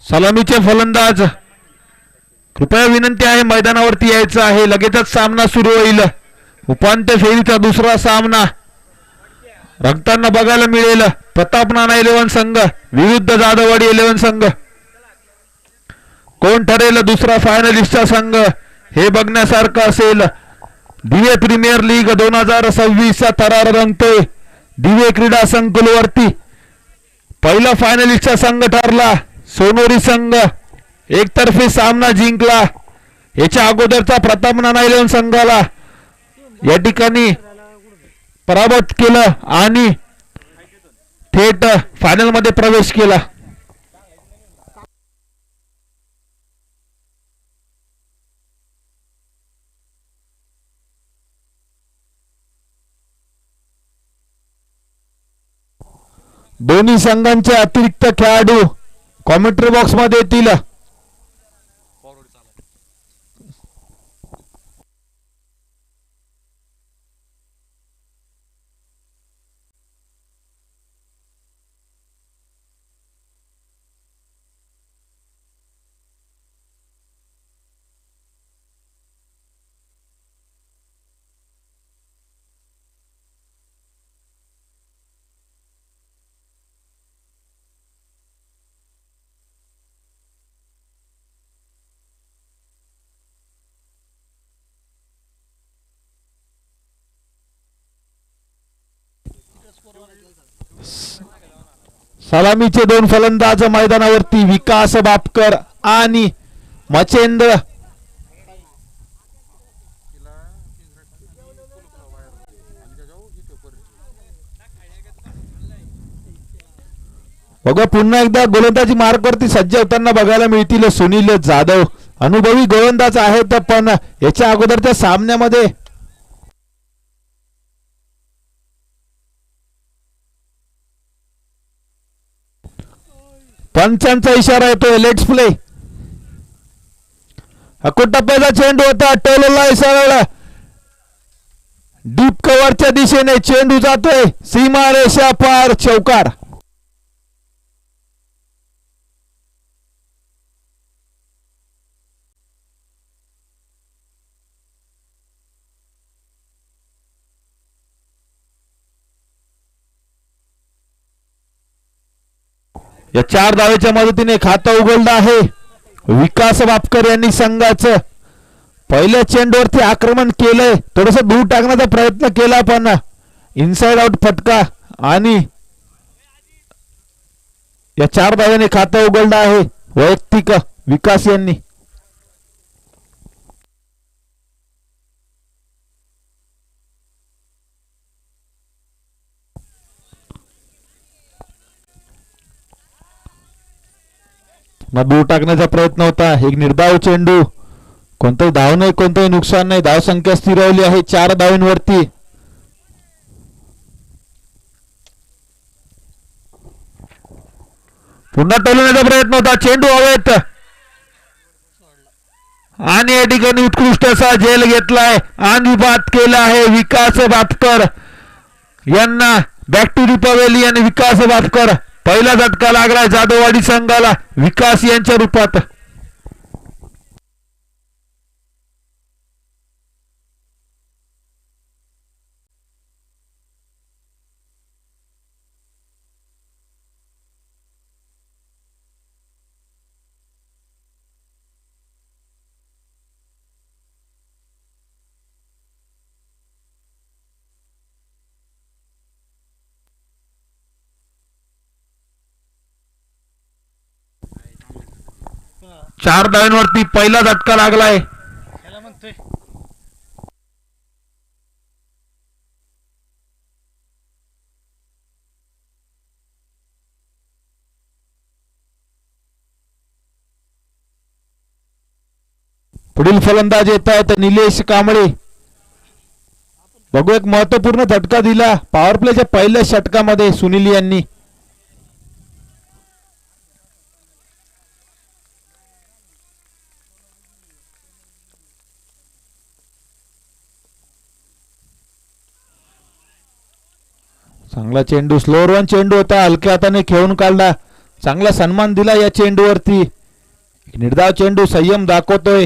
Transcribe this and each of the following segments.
सलामीचे फलंदाज कृपया विनंती आहे मैदानावरती यायचं आहे. लगेचच सामना सुरू होईल. उपांत्य फेरीचा दुसरा सामना रंगताना बघायला मिळेल. प्रताप नाना 11 संघ विरुद्ध जाधववाडी 11 संघ. कोण ठरेल दुसरा फायनलिस्टचा संघ हे बघण्यासारखं असेल. दिवे प्रीमियर लीग 2026 चा थरार रंगतोय दिवे क्रीडा संकुल वरती. पहिला फायनलिस्टचा संघ ठरला सोनोरी संघ. एकतर्फी सामना जिंकला. याच्या अगोदरचा प्रताप नाना 11 संघाला या ठिकाणी पराभूत केलं आणि थेट फायनल मध्ये प्रवेश केला. दोन्ही संघांचे अतिरिक्त खेळाडू कॉमेंट्री बॉक्स मध्ये येतील. सलामीचे 2 फलंदाज मैदानावरती विकास बापकर आणि मचेंद्र. बघा पुन्हा एकदा गोलंदाजी मार्कवरती सज्ज होताना बघायला मिळतील सुनील जाधव. अनुभवी गोलंदाज आहेत पण याच्या अगोदरच्या सामन्यामध्ये पंचांचा इशारा येतोय. Let's play. टप्प्याचा चेंडू होता. टोलला सरळ डीप कव्हरच्या दिशेने चेंडू जातोय सीमारेषा पार. चौकार. या 4 धावेच्या मदतीने खातं उघडलं आहे विकास बापकर यांनी. संघाचं पहिल्या चेंडूवरती आक्रमण केलंय. थोडस दूर टाकण्याचा प्रयत्न केला पण इनसाइड आउट फटका आणि या 4 धावेने खातं उघडलं आहे वैयक्तिक विकास यांनी. दूर टाकण्याचा प्रयत्न होता. एक निर्धाव चेंडू. कोणताही धाव नाही कोणतंही नुकसान नाही. धावसंख्या स्थिरावली आहे 4 धावांवरती. पुन्हा टोलण्याचा प्रयत्न होता. चेंडू हवेत आणि या ठिकाणी उत्कृष्ट असा झेल घेतलाय आणि बाद केला आहे विकास बापकर यांना. Back to the pavilion. Vikas Bapkar. पहिला झटका लागलाय जाधववाडी संघाला विकास यांच्या रूपात. चार धावांवरती पहिला झटका लागलाय. पुढील फलंदाज येत आहेत निलेश कांबळे. बघू एक महत्वपूर्ण झटका दिला पॉवर प्लेच्या पहिल्या षटकामध्ये सुनील यांनी. चांगला चेंडू. स्लोअर वन चेंडू होता. हलक्या हाताने खेळून काढला चांगला सन्मान दिला या चेंडूवरती. निर्धाव चेंडू, संयम दाखवतोय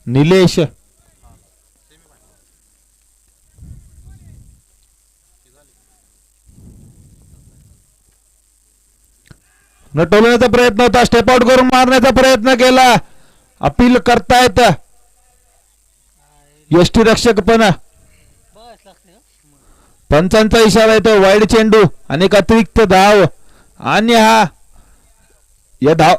निलेश. न टोलण्याचा प्रयत्न होता, स्टेप आउट करून मारण्याचा प्रयत्न केला. अपील करतायत यष्टी रक्षक, पण पंचांचा इशारा येतो. वाईड चेंडू आणि एक अतिरिक्त धाव आणि हा या धाव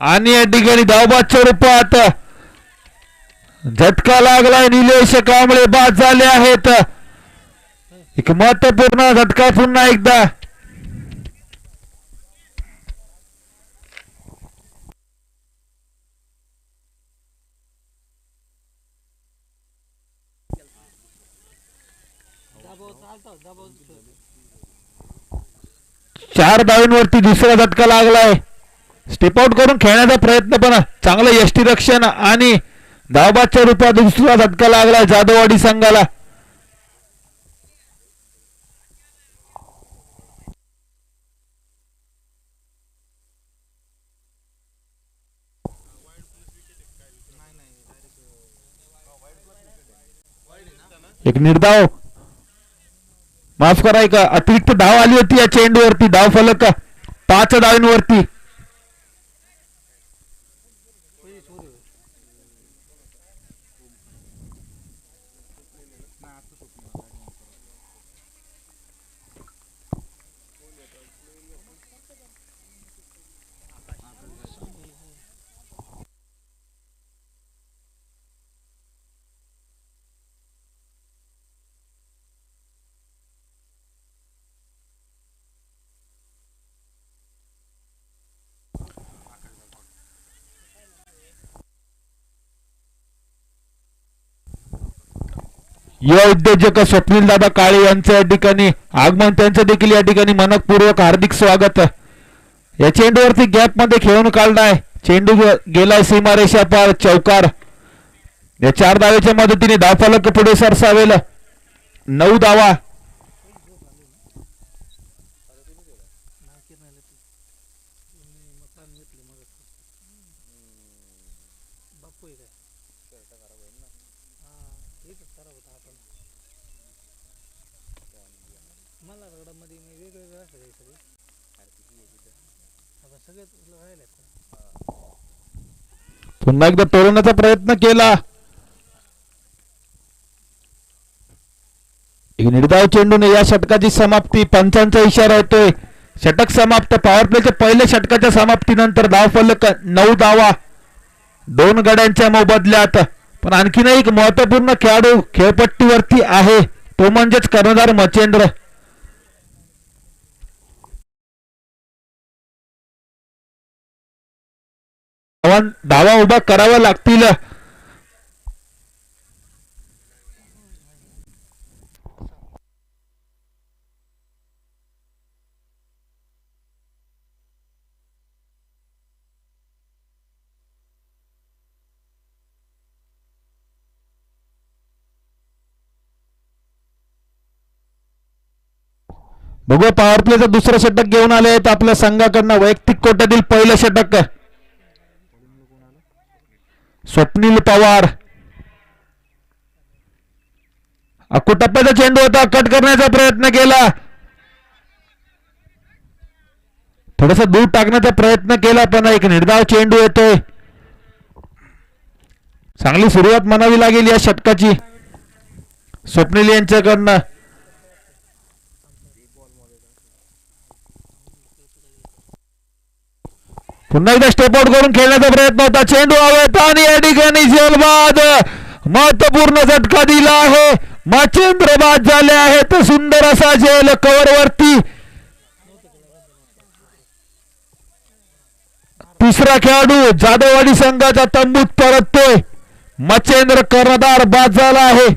आणि या ठिकाणी धावबादच्या रूपात झटका लागलाय. निलेश कांबळे बाद झाले आहेत. एक महत्वपूर्ण झटका पुन्हा एकदा. चार धावांवरती दुसरा झटका लागलाय. स्टेप आउट करून खेळण्याचा प्रयत्न, पण चांगलं यष्टीरक्षण आणि धावबादच्या रूपात दुसरा झटका लागलाय जाधववाडी संघाला. एक निर्धाव, माफ करा, एक अतिरिक्त धाव आली होती या चेंडूवरती. धाव फलक 5 धावांवरती. युवा उद्योजक स्वप्नील दादा काळे यांचं या ठिकाणी आगमन, त्यांचं देखील या ठिकाणी मनपूर्वक हार्दिक स्वागत. या चेंडूवरती गॅप मध्ये खेळून काढलाय. चेंडू गेलाय सीमारेषा पार, चौकार. या 4 धावेच्या मदतीने धावफलक पुढे सरसावेल. 9 धावा. पुन्हा एकदा तोडण्याचा प्रयत्न केला. निर्धाव चेंडूने या षटकाची समाप्ती. पंचांचा इशारा येतोय. षटक समाप्त. पॉवर प्लेच्या पहिल्या षटकाच्या समाप्तीनंतर धावफलक 9 धावा 2 गड्यांच्या मोबदल्यात. पण आणखीन एक महत्वपूर्ण खेळाडू खेळपट्टीवरती आहे, तो म्हणजेच कर्णधार मच्छिंद्र. धावा उभा कराव्या लागतील. बघू, पॉवर प्लेचं दुसरं षटक घेऊन आले आहेत आपल्या संघाकडनं. वैयक्तिक कोट्यातील पहिलं षटक स्वप्नील पवार. अकुटप्प्याचा चेंडू होता, कट करण्याचा प्रयत्न केला. थोडासा दूर टाकण्याचा प्रयत्न केला पण एक निर्धाव चेंडू येतोय. चांगली सुरुवात म्हणावी लागेल या षटकाची स्वप्नील यांच्याकडनं. पुन्हा एकदा स्टेप आउट करून खेळण्याचा प्रयत्न होता. चेंडू हवेत आणि या ठिकाणी झेलबाद महत्वपूर्ण झटका दिला आहे. मच्छिंद्र बाद झाले आहेत. सुंदर असा झेल कव्हर वरती. तिसरा खेळाडू जाधववाडी संघाचा तंबूत परततोय. मच्छिंद्र कर्णधार बाद झाला आहे.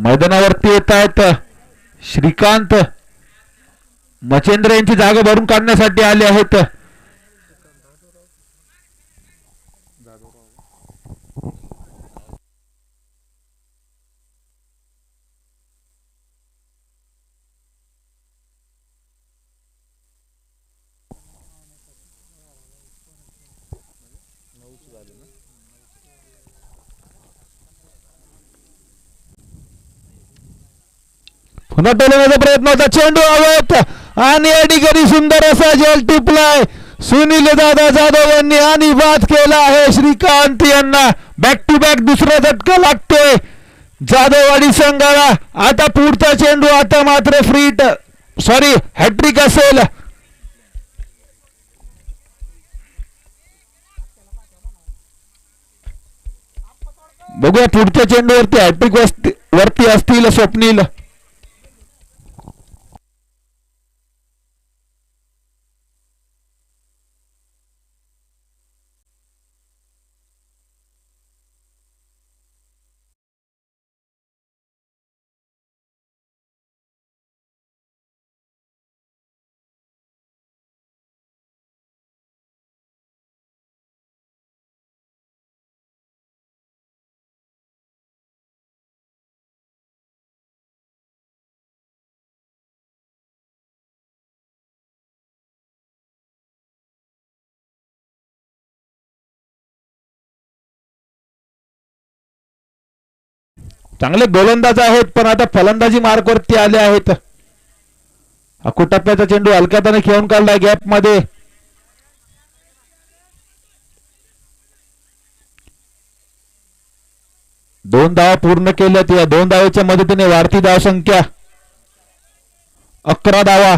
मैदानावरती येत आहेत श्रीकांत. मच्छिंद्र यांची जागा भरून काढण्यासाठी आले आहेत. पुन्हा टोलवण्याचा प्रयत्न होता. चेंडू हवेत आणि या ठिकाणी सुंदर असा झेल टिपलाय सुनील दादा जाधव यांनी आणि बाद केला आहे श्रीकांत यांना. बॅक टू बॅक दुसरा झटका लागतोय जाधववाडी संघाला. आता पुढचा चेंडू आता मात्र हॅट्रिक असेल. बघूया पुढच्या चेंडूवरती हॅट्रिक वरती असतील स्वप्नील. चांगले गोलंदाज आहेत पण आता फलंदाजी मार्कवरती आले आहेत. अकुटप्प्याचा चेंडू हलक्याताने खेळून काढलाय गॅप मध्ये. दोन धावा पूर्ण केल्यात. या दोन धावेच्या मदतीने वाढती धावसंख्या 11 धावा.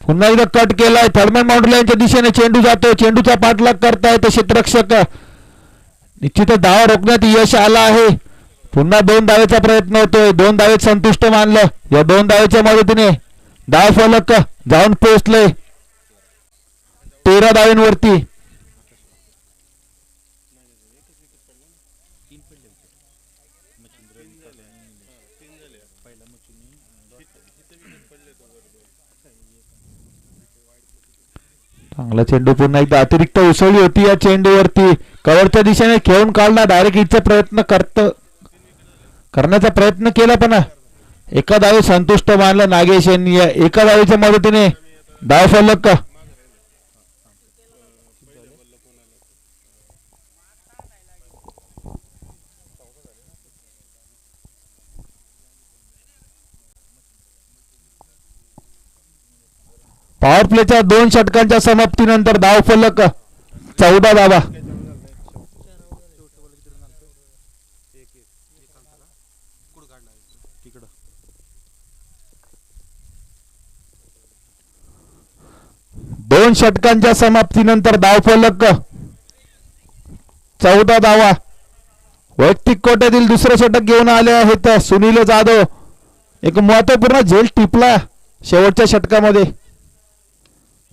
पुन्हा एकदा कट केलाय. थर्मन माउंटला यांच्या दिशेने चेंडू जातो. चेंडूचा पाठलाग करतायत क्षेत्ररक्षक. निश्चितच धावा रोखण्यात यश आला आहे. पुन्हा 2 धावेचा प्रयत्न होतोय. 2 धावेत संतुष्ट मानलं. या 2 धावेच्या मदतीने धाव फलक जाऊन पोहोचले 13 धावेंवरती. चांगला चेंडू पुन्हा एकदा अतिरिक्त उसळली होती या चेंडूवरती. कव्हरच्या दिशेने खेळून काढला. डायरेक्ट हिटचा प्रयत्न करण्याचा प्रयत्न केला पण एका धावे संतुष्ट मानलं नागेश यांनी. एका धावेच्या मदतीने धाव फलक पॉवर प्लेच्या 2 षटकांच्या समाप्तीनंतर धाव फलक 14 धावा. दोन षटकांच्या समाप्तीनंतर धाव फलक 14 धावा. वैयक्तिक कोट्यातील दुसरे षटक घेऊन आले आहेत सुनील जाधव. एक महत्वपूर्ण झेल टिपला शेवटच्या षटकामध्ये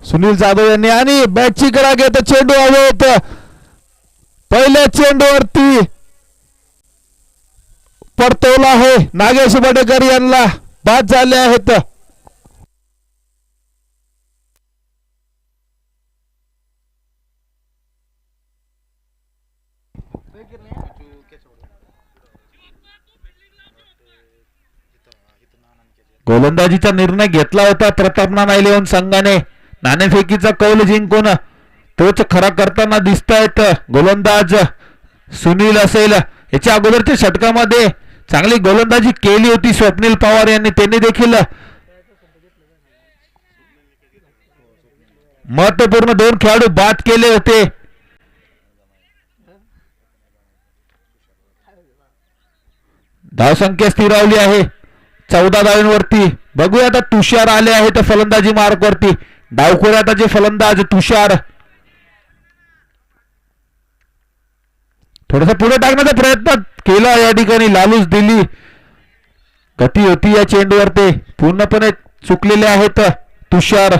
सुनील जाधव यांनी आणि बॅटची करा घेत चेंडू हवेत. पहिल्या चेंडूवरती परतवला आहे नागेश बडेकर यांना. बाद झाले आहेत. गोलंदाजीचा निर्णय घेतला होता प्रतापना इलेव्हन संघाने. नाणेफेकीचा कौल जिंकून तोच खरा करताना दिसतायत गोलंदाज सुनील असेल. याच्या अगोदरच्या षटकामध्ये चांगली गोलंदाजी केली होती स्वप्नील पवार यांनी. त्यांनी देखील महत्वपूर्ण 2 खेळाडू बाद केले होते. धावसंख्या स्थिरावली आहे 14 धावांवरती. बघूया आता तुषार आले आहेत फलंदाजी मार्क वरती. डावखोऱ्याचे फलंदाज तुषार थोडासा पुढे टाकण्याचा प्रयत्न केला. या ठिकाणी लालूच दिली. गती होती या चेंडूवर, ते पूर्णपणे चुकलेले आहेत तुषार.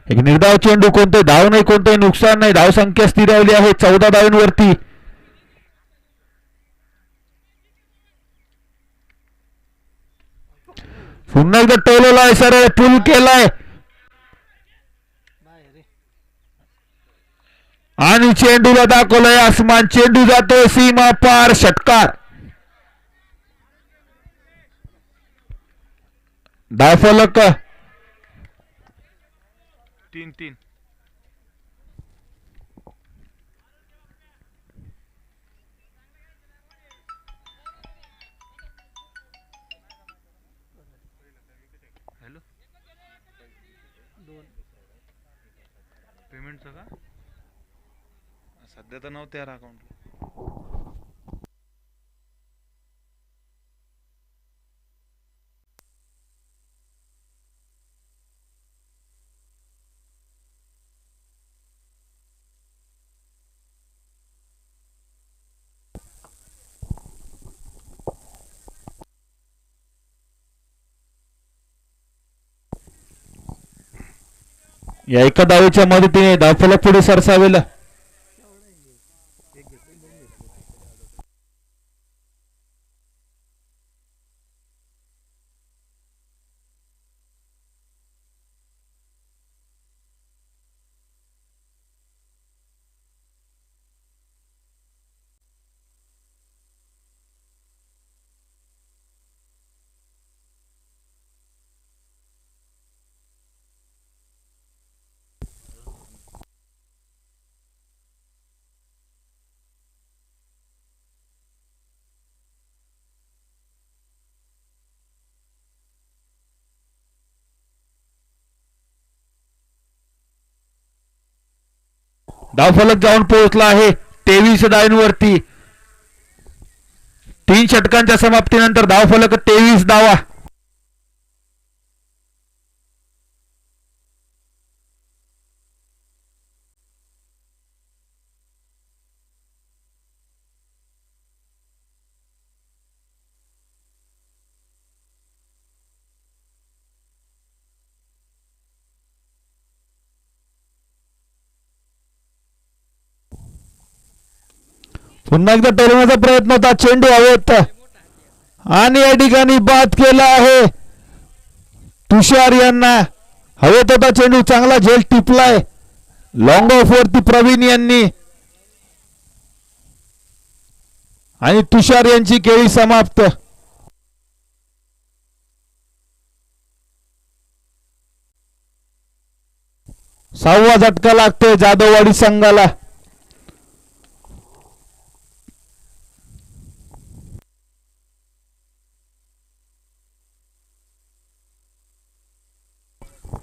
एक निर्धाव चेंडू, कोणते धाव नाही, कोणतेही नुकसान नाही. धावसंख्या स्थिरावली आहे 14 धावांवरती. पुन्हा एकदा टोलला आहे, सरळ पुल केलाय आणि चेंडूला दाखवलंय आसमान. चेंडू जातोय सीमा पार. षटकार. धावफलक 3-3. हॅलो, पेमेंटचं का सध्या तर नव्हते यार अकाउंटला. या एका धावेच्या मदतीने धावफलक पुढे सरसावेल. धावफलक जाऊन पोहोचला आहे 23 धावांवरती. 3 षटकांच्या समाप्तीनंतर धावफलक 23 धावा. पुन्हा एकदा टोलण्याचा प्रयत्न होता. चेंडू हवेत आणि या ठिकाणी बाद केला आहे तुषार यांना. हवेत होता चेंडू, चांगला झेल टिपलाय लॉंग ऑफ वरती प्रवीण यांनी आणि तुषार यांची खेळी समाप्त. सहावा झटका लागतोय जाधववाडी संघाला.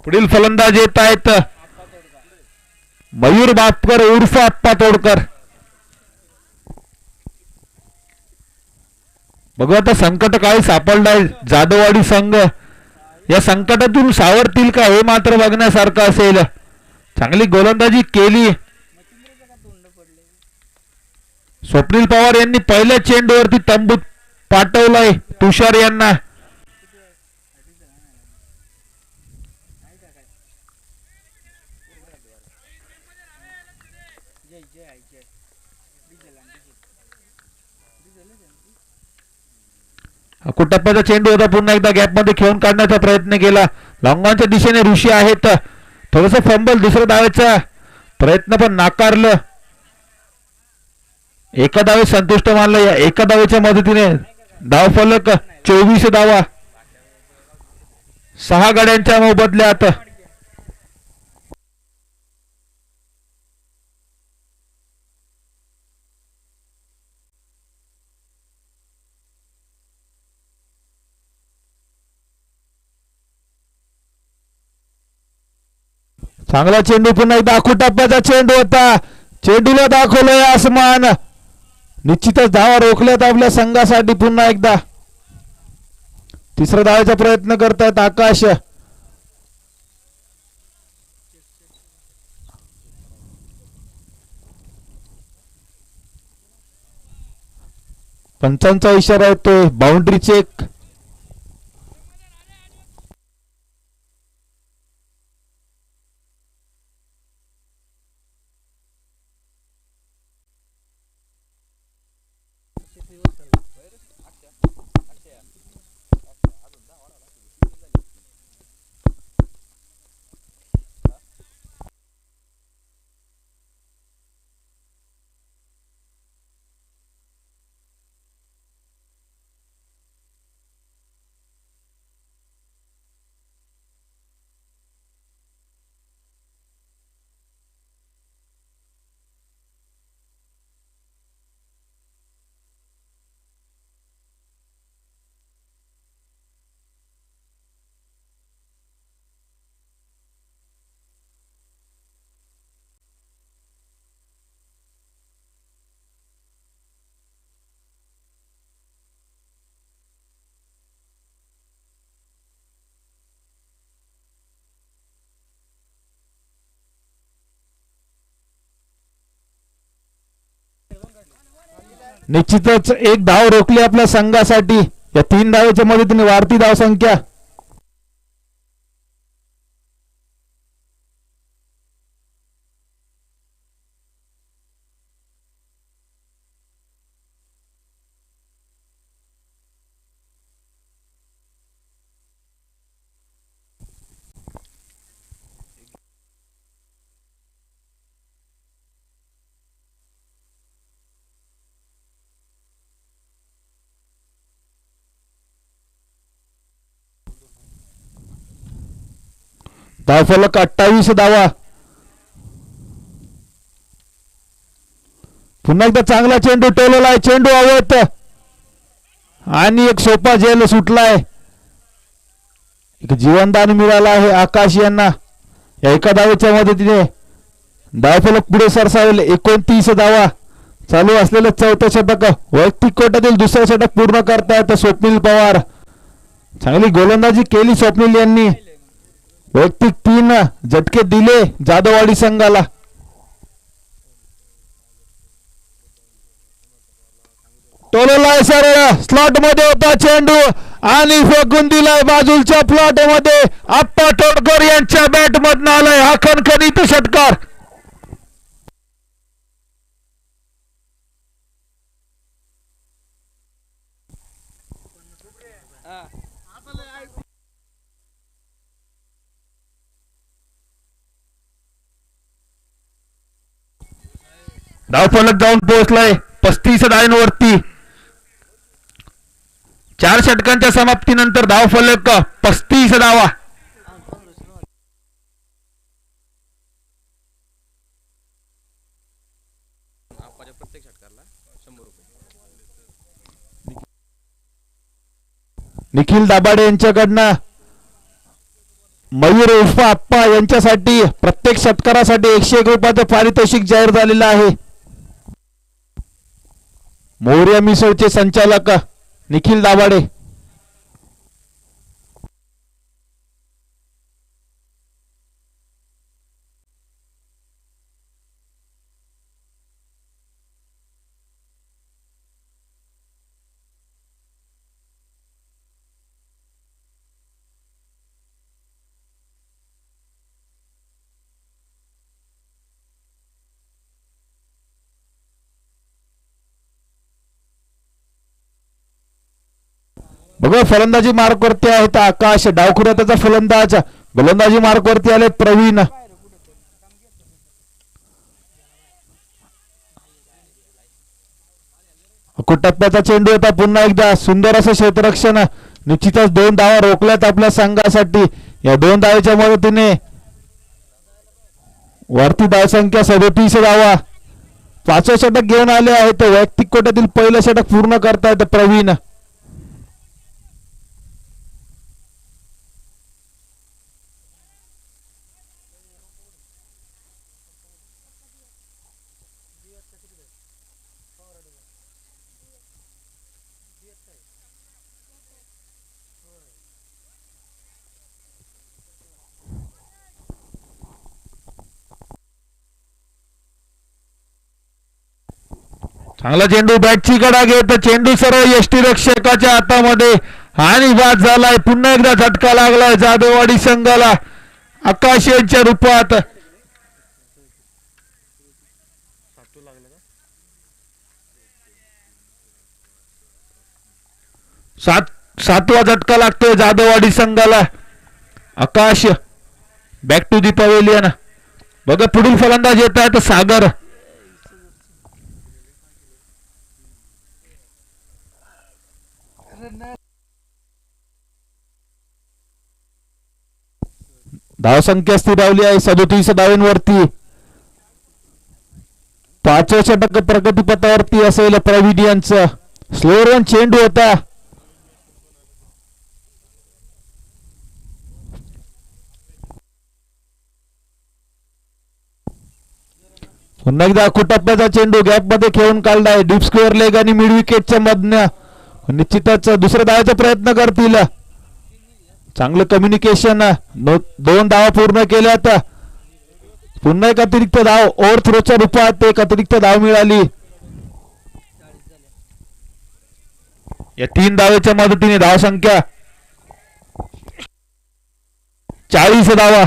पुढील फलंदाज येत आहेत मयूर बापकर उर्फ आप्पा तोडकर. बघू आता संकट काय सापडलाय जाधववाडी संघ. या संकटातून सावरतील का हे मात्र बघण्यासारखं असेल. चांगली गोलंदाजी केली स्वप्नील पवार यांनी. पहिल्या चेंडूवरती तंबूत पाठवलाय तुषार यांना. कुटप्पाचा चेंडू होता, पुन्हा एकदा गॅप मध्ये खेळून काढण्याचा प्रयत्न केला. लॉंगांच्या दिशेने ऋषी आहेत. थोडस फंबल, दुसरा धावायचा प्रयत्न पण नाकारलं. एका धावे संतुष्ट मानलं. या एका धावेच्या मदतीने धावफलक 24 धावा. 6 गड्यांच्या मोबदल्यात. चांगला चेंडू, पुन्हा एकदा आखू टप्प्याचा चेंडू होता. चेंडूला दाखवलंय आसमान. निश्चितच धावा रोखल्यात आपल्या संघासाठी. पुन्हा एकदा तिसरा धावायचा प्रयत्न करतायत आकाश. पंचांचा इशारा येतोय, बाउंड्री चेक. निश्चितच एक धाव रोखली आपल्या संघासाठी. या 3 धावेच्या मदतीने वाढती धाव संख्या. धावफलक 28 धावा. पुन्हा एकदा चांगला चेंडू टोलला आहे. चेंडू आवत आणि एक सोपा झेल सुटलाय. एक जीवनदान मिळालं आहे आकाश यांना. या एका धावेच्या मदतीने धावफलक पुढे सरसावेल. 29 धावा. चालू असलेलं 4थं षटक. वैयक्तिक कोट्यातील 2रं षटक पूर्ण करतायत स्वप्नील पवार. चांगली गोलंदाजी केली स्वप्नील यांनी. वैयक्तिक 3 झटके दिले जाधववाडी संघाला. टोललाय सरळ स्लॉट मध्ये होता चेंडू आणि फेकून दिलाय बाजूच्या प्लॉट मध्ये. आप्पा तोडकर यांच्या बॅट मधून आलाय हा खणखणीत षटकार. धावफलक जाऊन पोहोचलाय 35 धावांवरती. 4 षटकांच्या समाप्तीनंतर धावफलक 35 धावा. निखिल दाभाडे यांच्याकडनं मयूर उर्फ आप्पा यांच्यासाठी प्रत्येक षटकारासाठी 101 रुपयाचं पारितोषिक जाहीर झालेलं आहे. मोर्या मिसळचे संचालक निखिल दाभाडे. बघा फलंदाजी मार्कवरती आहेत आकाश. डावखुऱ्याचा फलंदाज. गोलंदाजी मार्कवरती आले प्रवीण. टप्प्याचा चेंडू होता. पुन्हा एकदा सुंदर असं क्षेत्ररक्षण निश्चितच 2 धावा रोखल्यात आपल्या संघासाठी. या 2 धावेच्या मदतीने वरती धावसंख्या 37 धावा. 5वं षटक घेऊन आले आहेत. वैयक्तिक कोट्यातील पहिलं षटक पूर्ण करतायत प्रवीण. चांगला चेंडू बॅटची कडा घेत चेंडू सरळ यष्टीरक्षकाच्या हातामध्ये आणि बाद झालाय. पुन्हा एकदा झटका लागलाय जाधववाडी संघाला आकाश यांच्या रूपात. सातवा झटका लागतोय जाधववाडी संघाला. आकाश बॅक टू दी पवेलियन. बघा पुढील फलंदाज येत आहेत सागर. धावसंख्या स्थिरावली आहे 37 धावांवरती. 5वं षटक प्रगतीपथावरती असेल प्रवीण यांचं. स्लोअर वन चेंडू होता. पुन्हा एकदा कुटप्प्याचा चेंडू गॅप मध्ये खेळून काढलाय. डीप स्क्वेअर लेग आणि मिड विकेटच्या मधनं निश्चितच दुसऱ्या धावाचा प्रयत्न करतील. चांगलं कम्युनिकेशन. 2 धावा पूर्ण केल्यात. पुन्हा एक अतिरिक्त धाव ओव्हर थ्रोच्या रूपात एक अतिरिक्त धाव मिळाली. या 3 धावेच्या मदतीने धावसंख्या 40 धावा.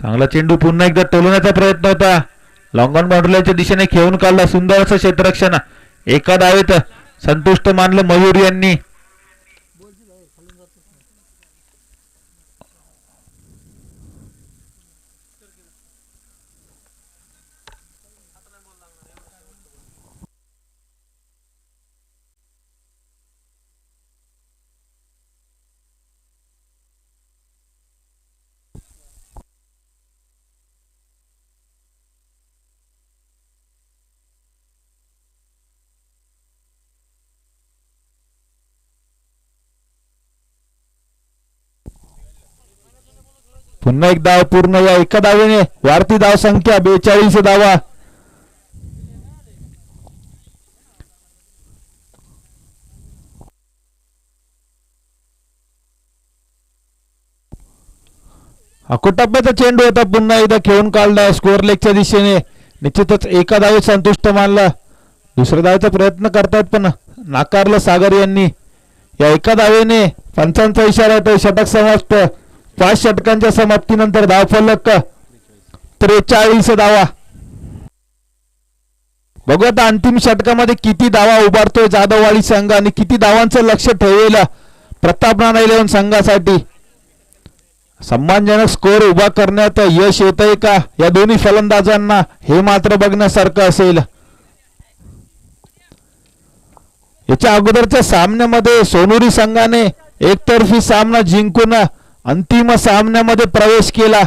चांगला चेंडू पुन्हा एकदा टोलवण्याचा प्रयत्न होता. लॉंग ऑन बाउंड्रीच्या दिशेने खेळून काढला. सुंदर असं क्षेत्ररक्षण. एका धावेत संतुष्ट मानलं मयूर यांनी. पुन्हा एक धाव पूर्ण. या एका धावेने वाढती धाव संख्या 42 धावा. अकोटप्प्याचा चेंडू होता. पुन्हा एकदा खेळून काढला स्कोअर लेगच्या दिशेने. निश्चितच एका धावेत संतुष्ट मानला. दुसऱ्या धावेचा प्रयत्न करतायत पण नाकारलं सागर यांनी. या एका धावेने पंचांचा इशारा येतो. षटक समाप्त. 5 षटकांच्या समाप्तीनंतर धावफलक 43 धावा. बघू आता अंतिम षटकामध्ये किती धावा उभारतोय जाधववाडी संघ आणि किती धावांचं लक्ष ठेवेल प्रताप नाना 11 संघासाठी. सम्मानजनक स्कोअर उभा करण्यात यश येतंय का या दोन्ही फलंदाजांना हे मात्र बघण्यासारखं असेल. याच्या अगोदरच्या सामन्यामध्ये सोनुरी संघाने एकतर्फी सामना जिंकून अंतिम सामन्यामध्ये प्रवेश केला.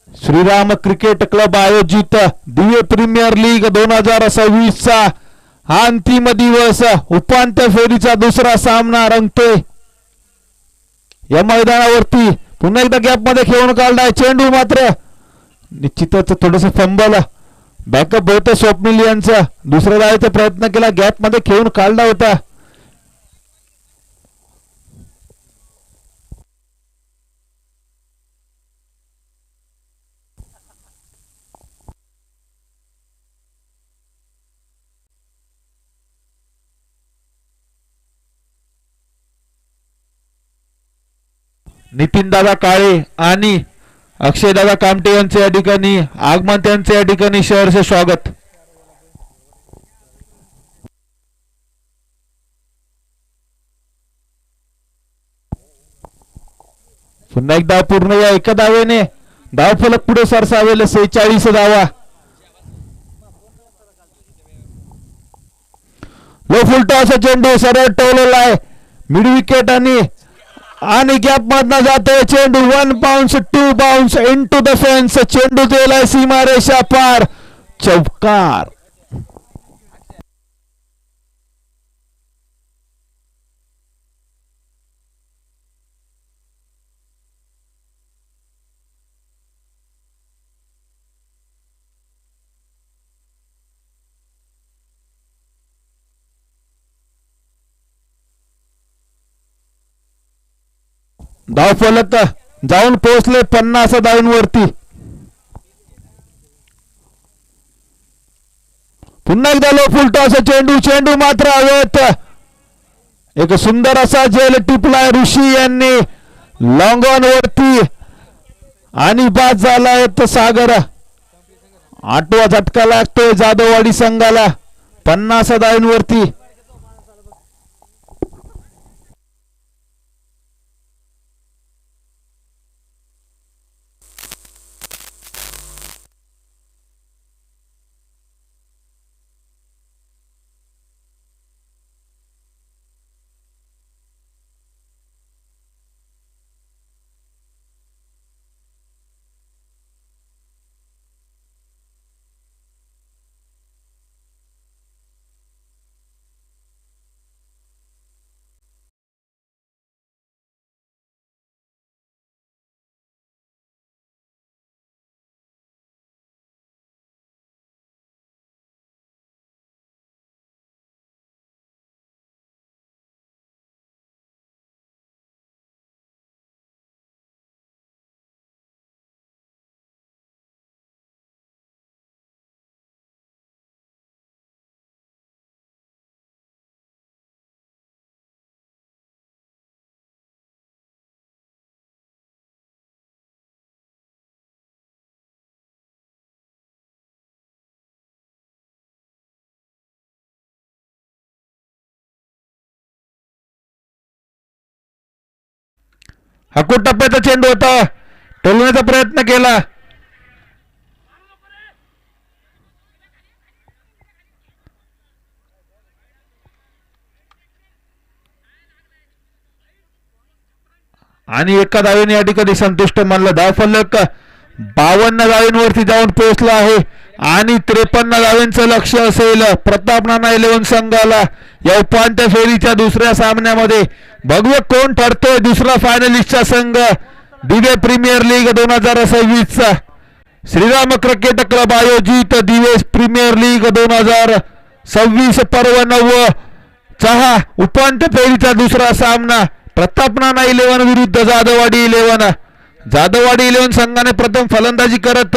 श्रीराम क्रिकेट क्लब आयोजित दिव्य प्रीमियर लीग 2026 चा हा अंतिम दिवस. उपांत्य फेरीचा दुसरा सामना रंगतोय या मैदानावरती. पुन्हा एकदा गॅप मध्ये खेळून काढलाय चेंडू. मात्र निश्चितच थोडस फंबल. बॅकअप होतं स्वप्नील यांचा. दुसऱ्या धावेचा प्रयत्न केला. गॅप मध्ये खेळून काढला होता. नितीन दादा काळे आणि अक्षयदादा कामटे यांचे या ठिकाणी आगमन, त्यांचे या ठिकाणी शहरचे स्वागत. पुन्हा एक धाव पूर्ण या एका धावेने धावफलक पुढे सरसावेल 46 धावा. लो फुलटॉस चेंडू सरळ टोलला आहे मिड विकेट आणि गॅप मधनं जातोय चेंडू. 1 bounce 2 bounce into the fence. चेंडू गेलाय सीमारेषा पार. चौकार. धावफलक जाऊन पोहोचले 50 धावांवरती. पुन्हा एकदा लो फुलटॉस चेंडू. चेंडू मात्र हवेत. एक सुंदर असा जेल टिपलाय ऋषी यांनी लॉंग ऑन वरती आणि बाद झालाय सागर. 8वा झटका लागतोय जाधववाडी संघाला 50 धावांवरती. हकूट टप्प्याचा चेंडू होता. टोलण्याचा प्रयत्न केला. आणि एका धावेने या ठिकाणी संतुष्ट मानलं. धावफलक 52 धावांवरती जाऊन पोहोचला आहे आणि 53 धावांचं लक्ष असेल प्रताप नाना 11 संघाला या उपांत्य फेरीच्या दुसऱ्या सामन्यामध्ये. बघूया कोण ठरतोय दुसरा फायनलिस्टचा संघ. Dive premier league 2026 Shriram cricket club आयोजित दिवे प्रीमियर लीग 2026 पर्व 9 चा उपांत्य फेरीचा दुसरा सामना प्रताप नाना 11 विरुद्ध जाधववाडी 11. जाधववाडी 11 संघाने प्रथम फलंदाजी करत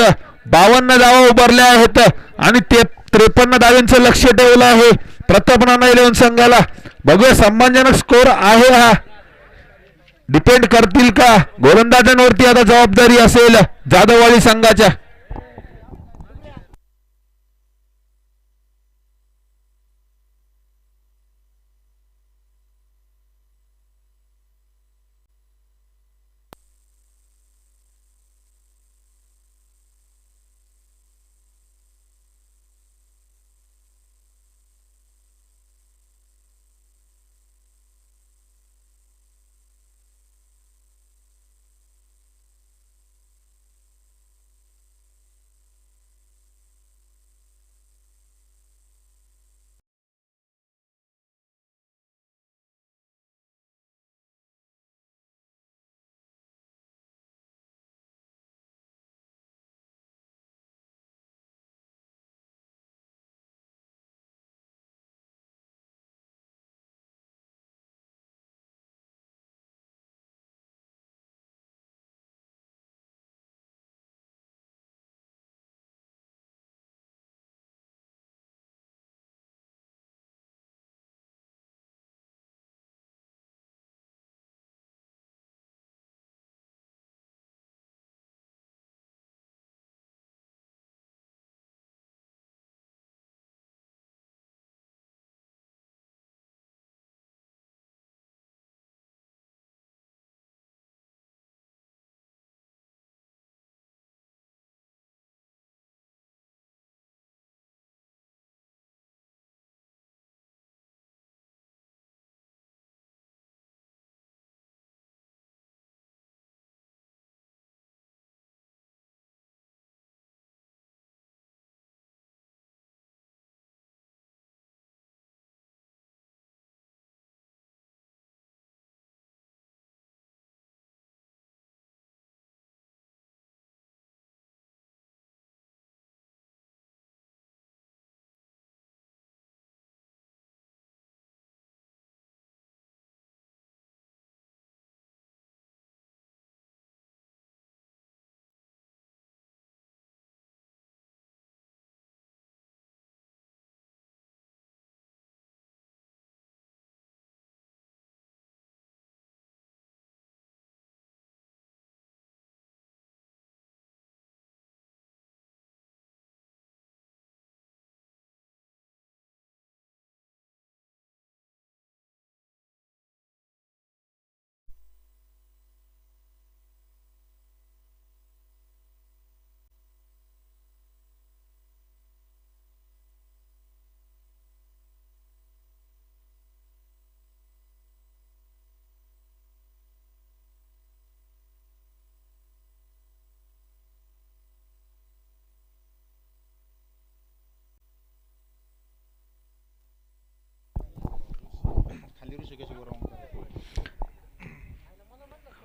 52 धावा उभारल्या आहेत आणि 53 धावांचं लक्ष ठेवलं आहे प्रताप नाना 11 संघाला. बघूया सम्मानजनक स्कोर आहे हा. डिपेंड करतील का गोलंदाजांवरती आता जबाबदारी असेल जाधववाडी संघाच्या.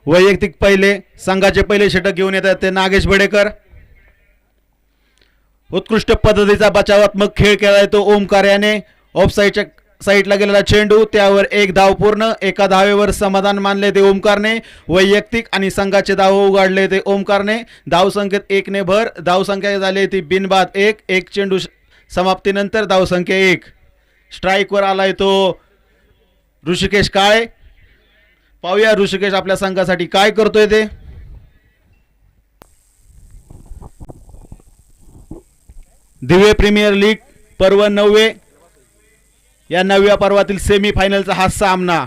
वैयक्तिक पहिले संघाचे पहिले षटक घेऊन येतात ते नागेश बडेकर. उत्कृष्ट पद्धतीचा बचावात्मक खेळ केलाय तो ओमकार याने. ऑफ साईडला गेलेला चेंडू त्यावर एक धाव पूर्ण. एका धावेवर समाधान मानले ते ओमकारने. वैयक्तिक आणि संघाचे धाव उघडले ते ओमकारने. धावसंख्येत 1 ने भर. धावसंख्या झाली ती बिनबाद 1. एक चेंडू समाप्तीनंतर धावसंख्या 1. स्ट्राईकवर आलाय तो ऋषिकेश काळे. पाहूया ऋषिकेश आपल्या संघासाठी काय करतोय ते. दिवे प्रीमियर लीग पर्व 9 या 9व्या पर्वातील सेमी फायनलचा हा सामना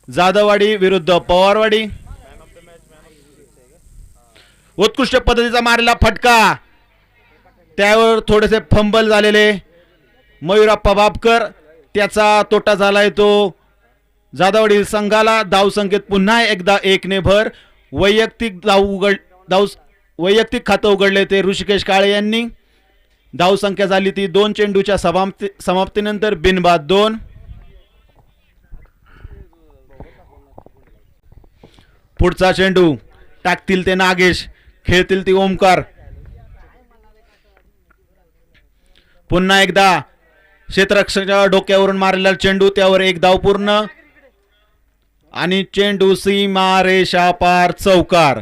जाधववाडी विरुद्ध पवारवाडी. उत्कृष्ट पद्धतीचा मारलेला फटका त्यावर थोडेसे फंबल झालेले मयूरप्पा बापकर. त्याचा तोटा झालाय तो जाधववाडी संघाला. धावसंख्येत पुन्हा एकदा 1 ने भर. वैयक्तिक खातं उघडले ते ऋषिकेश काळे यांनी. धावसंख्या झाली ती 2 चेंडूच्या समाप्तीनंतर बिनबाद 2. पुढचा चेंडू टाकतील ते नागेश, खेळतील ती ओमकार. पुन्हा एकदा क्षेत्ररक्षकाच्या डोक्यावरून मारलेला चेंडू त्यावर एक धाव पूर्ण आणि चेंडू सीमा रेषा पार चौकार.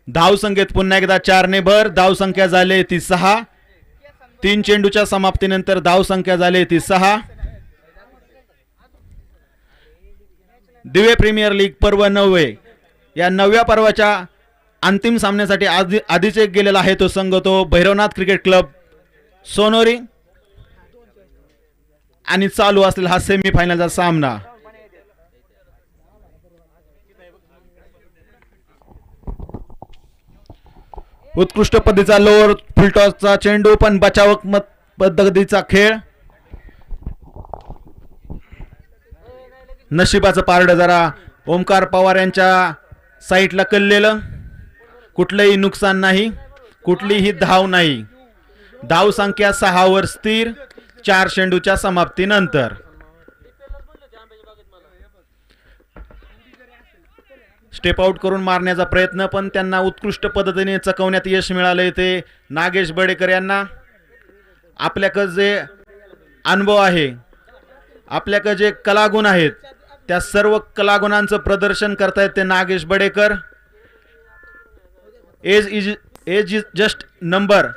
धावसंख्येत पुन्हा एकदा 4 ने भर. धावसंख्या झाली ती 6. 3 चेंडूच्या समाप्तीनंतर धावसंख्या झाली ती 6. दिवे प्रीमियर लीग पर्व 9 या 9व्या पर्वाच्या अंतिम सामन्यासाठी आधीच एक गेलेला आहे तो संघ तो भैरवनाथ क्रिकेट क्लब सोनोरी. आणि चालू असलेला हा सेमी फायनलचा सामना. उत्कृष्ट पद्धतीचा लोअर फुलटॉसचा चेंडू पण बचावात्मक पद्धतीचा खेळ. नशिबाचं पारडं जरा ओमकार पवार यांच्या साईडला कललेलं. कुठलंही नुकसान नाही, कुठलीही धाव नाही. धाव संख्या 6 वर स्थिर 4 चेंडूच्या समाप्तीनंतर. स्टेप आउट करून मारण्याचा प्रयत्न पण त्यांना उत्कृष्ट पद्धतीने चकवण्यात यश मिळाले ते नागेश बडेकर यांना. आपल्याकडे जे अनुभव आहे, आपल्याकडे जे कलागुण आहेत, त्या सर्व कलागुणांचं प्रदर्शन करतायत ते Nagesh Badekar. Age is just number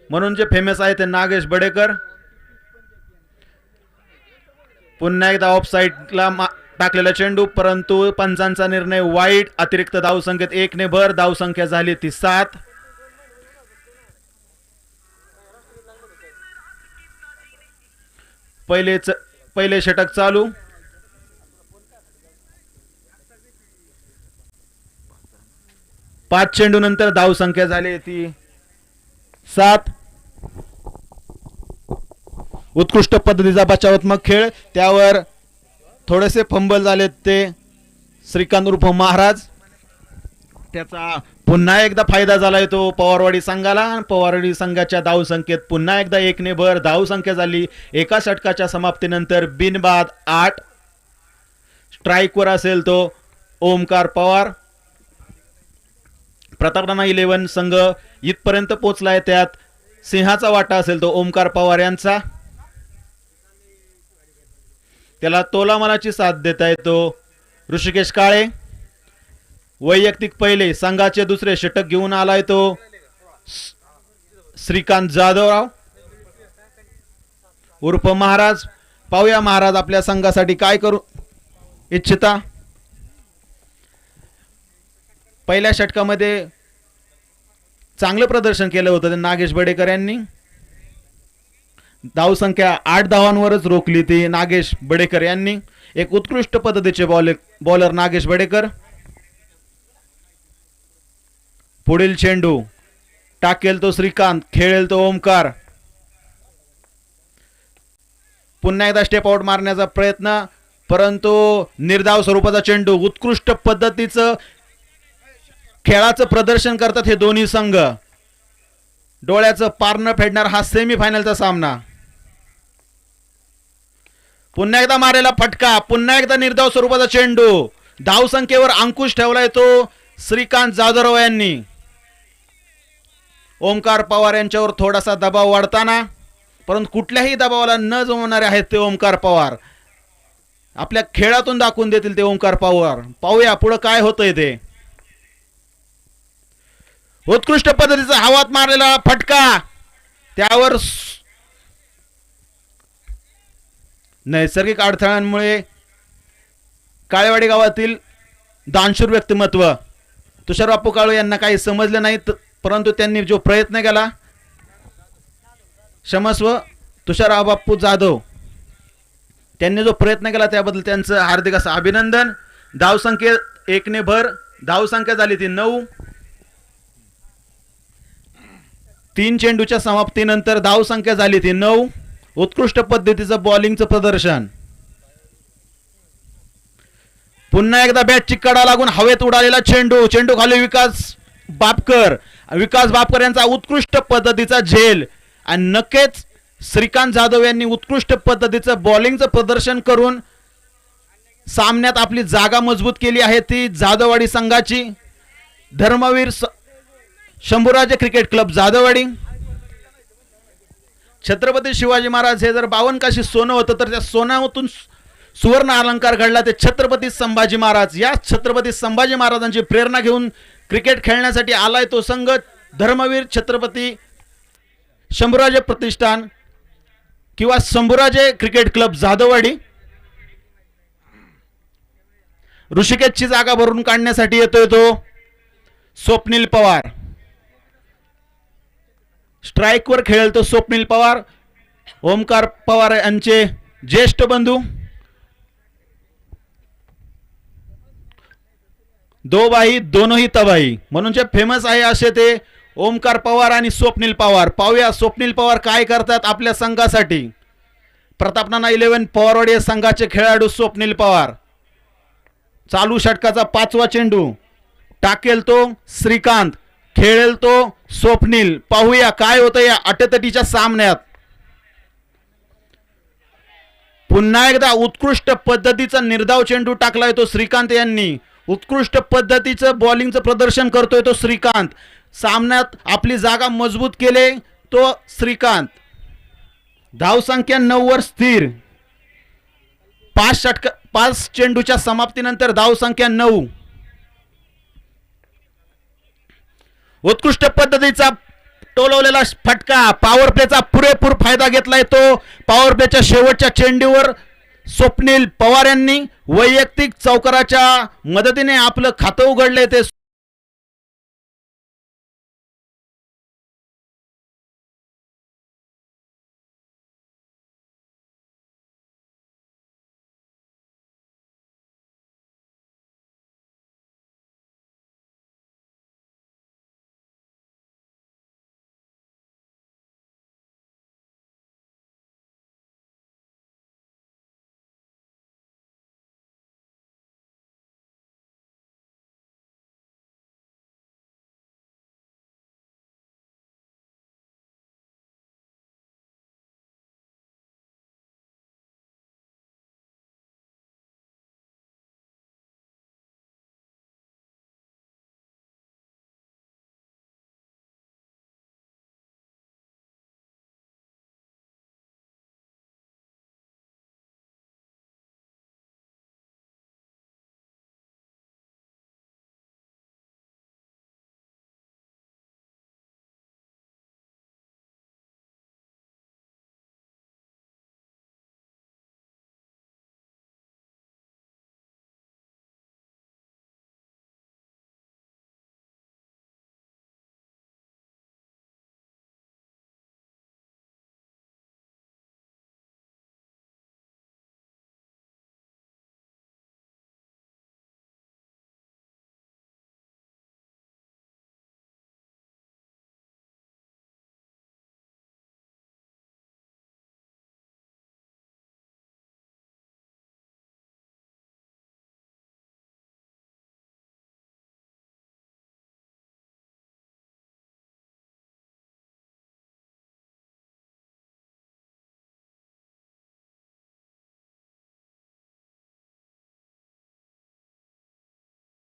म्हणून जे फेमस आहे ते नागेश बडेकर. पुन्हा एकदा ऑफ साईडला टाकलेला चेंडू परंतु पंचांचा निर्णय वाईट. अतिरिक्त धावसंख्येत 1 ने भर. धावसंख्या झाली ती 7. पहिले षटक चालू. पाच चेंडू नंतर धावसंख्या झाली ती 7. उत्कृष्ट पद्धतीचा बचावात्मक खेळ त्यावर थोडेसे फंबल झाले ते श्रीकांत उर्फ महाराज. त्याचा पुन्हा एकदा फायदा झालाय तो पवारवाडी संघाला. पवारवाडी संघाच्या धावसंख्येत पुन्हा एकदा 1 ने भर. धावसंख्या झाली एका षटकाच्या समाप्तीनंतर बिनबाद 8. स्ट्राईकवर असेल तो ओमकार पवार. प्रतापराणा 11 संघ इथपर्यंत पोहोचलाय. त्यात सिंहाचा वाटा असेल तो ओमकार पवार यांचा. त्याला तोलामानाची साथ देताय तो ऋषिकेश काळे. वैयक्तिक पहिले संघाचे दुसरे षटक घेऊन आलाय तो श्रीकांत जाधवराव उर्फ महाराज. पाहूया महाराज आपल्या संघासाठी काय करू इच्छिता. पहिल्या षटकामध्ये चांगलं प्रदर्शन केलं होतं ते नागेश बडेकर यांनी. धावसंख्या 8 धावांवरच रोखली ती नागेश बडेकर यांनी. एक उत्कृष्ट पद्धतीचे बॉलर नागेश बडेकर. पुढील चेंडू टाकेल तो श्रीकांत, खेळेल तो ओमकार. पुन्हा एकदा स्टेप आउट मारण्याचा प्रयत्न परंतु निर्धाव स्वरूपाचा चेंडू. उत्कृष्ट पद्धतीचं खेळाचं प्रदर्शन करतात हे दोन्ही संघ. डोळ्याचं पारणं फेडणार हा सेमी फायनलचा सामना. पुन्हा एकदा मारेला फटका, पुन्हा एकदा निर्धाव स्वरूपाचा चेंडू, धावसंख्येवर अंकुश ठेवलाय तो श्रीकांत जाधवराव यांनी. ओमकार पवार यांच्यावर थोडासा दबाव वाढताना, परंतु कुठल्याही दबावाला न जमवणारे आहेत ते ओमकार पवार. आपल्या खेळातून दाखवून देतील ते ओमकार पवार. पाहूया पुढे काय होतंय ते. उत्कृष्ट पद्धतीचा हवात मारलेला फटका, त्यावर नैसर्गिक अडथळ्यांमुळे काळेवाडी गावातील दानशूर व्यक्तिमत्व तुषार बापू काळू यांना काही समजले नाहीत, परंतु त्यांनी जो प्रयत्न केला, क्षमस्व तुषार बापू जाधव त्यांनी जो प्रयत्न केला त्याबद्दल त्यांचं हार्दिक असं अभिनंदन. धावसंख्या 1 ने भर, धावसंख्या झाली ती 9. 3 चेंडूच्या समाप्तीनंतर धावसंख्या झाली ती 9. उत्कृष्ट पद्धतीचं बॉलिंगचं प्रदर्शन. पुन्हा एकदा बॅटची कडा लागून हवेत उडालेला चेंडू, चेंडू खाली विकास बापकर यांचा उत्कृष्ट पद्धतीचा झेल. आणि नक्कीच श्रीकांत जाधव यांनी उत्कृष्ट पद्धतीचं बॉलिंगचं प्रदर्शन करून सामन्यात आपली जागा मजबूत केली आहे ती जाधववाडी संघाची. Dharmveer Shambhuraje cricket club Jadhavwadi. छत्रपती शिवाजी महाराज हे जर 52 काशी सोनं होतं तर त्या सोन्यातून सुवर्ण अलंकार घडला ते छत्रपती संभाजी महाराज. या छत्रपती संभाजी महाराजांची प्रेरणा घेऊन क्रिकेट खेळण्यासाठी आलाय तो संघ धर्मवीर छत्रपती शंभूराजे प्रतिष्ठान किंवा शंभूराजे क्रिकेट क्लब जाधववाडी. ऋषिकेशची जागा भरून काढण्यासाठी येतोय तो स्वप्नील पवार. स्ट्राईकवर खेळेल तो स्वप्नील पवार. ओमकार पवार यांचे ज्येष्ठ बंधू. दो भाई दोनों ही तबाही म्हणून जे फेमस आहे असे ते ओमकार पवार आणि स्वप्नील पवार. पाहूया स्वप्नील पवार काय करतात आपल्या संघासाठी. प्रतापनाना 11 पवारवाडी संघाचे खेळाडू स्वप्नील पवार. चालू षटकाचा 5वा चेंडू टाकेल तो श्रीकांत, खेळेल तो स्वप्नील. पाहूया काय होतं या अटीतटीच्या सामन्यात. पुन्हा एकदा उत्कृष्ट पद्धतीचा निर्धाव चेंडू टाकलाय तो श्रीकांत यांनी. उत्कृष्ट पद्धतीचं बॉलिंगचं प्रदर्शन करतोय तो श्रीकांत. सामन्यात आपली जागा मजबूत केले तो श्रीकांत. धावसंख्या 9 वर स्थिर. 5 चेंडूच्या समाप्तीनंतर धावसंख्या 9. उत्कृष्ट पद्धतीचा टोलवलेला फटका, पॉवर प्लेचा पुरेपूर फायदा घेतलाय तो. पॉवर प्लेच्या शेवटच्या चेंडूवर स्वप्नील पवार यांनी वैयक्तिक चौकाराच्या मदतीने आपलं खातं उघडले ते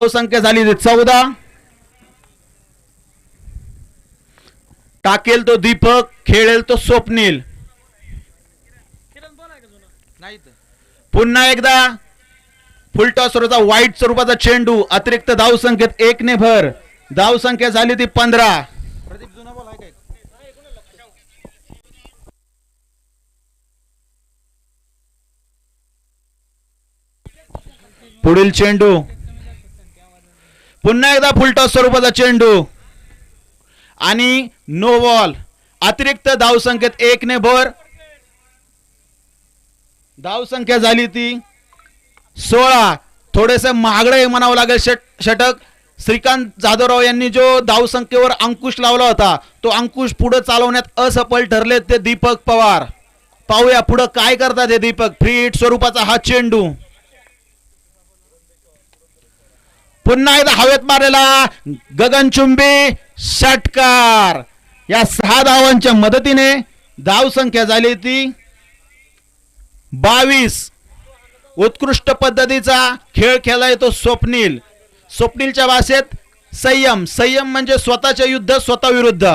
संख्या झाली 14. टाकेल तो दीपक, खेळेल तो स्वप्नील. पुन्हा एकदा फुलटॉस स्वरूपाचा वाईट स्वरूपाचा चेंडू, अतिरिक्त धाव संख्येत 1 ने भर. धाव संख्या झाली ती 15. पुढील चेंडू, पुन्हा एकदा फुलटॉस स्वरूपाचा चेंडू आणि नो बॉल. अतिरिक्त धाव संख्येत 1 ने भर. धाव संख्या झाली ती 16. थोडेस महागडे म्हणावं लागेल षटक. श्रीकांत जाधवराव यांनी जो धाव संख्येवर अंकुश लावला होता तो अंकुश पुढे चालवण्यात असफल ठरले ते दीपक पवार. पाहूया पुढे काय करतात हे दीपक. फ्री हिट स्वरूपाचा हा चेंडू, पुन्हा एकदा हवेत मारलेला गगनचुंबी षटकार. या 6 धावांच्या मदतीने धाव संख्या झाली ती 22. उत्कृष्ट पद्धतीचा खेळ खेळलाय तो स्वप्नील. स्वप्नीलच्या भाषेत संयम. संयम म्हणजे स्वतःचे युद्ध स्वतःविरुद्ध.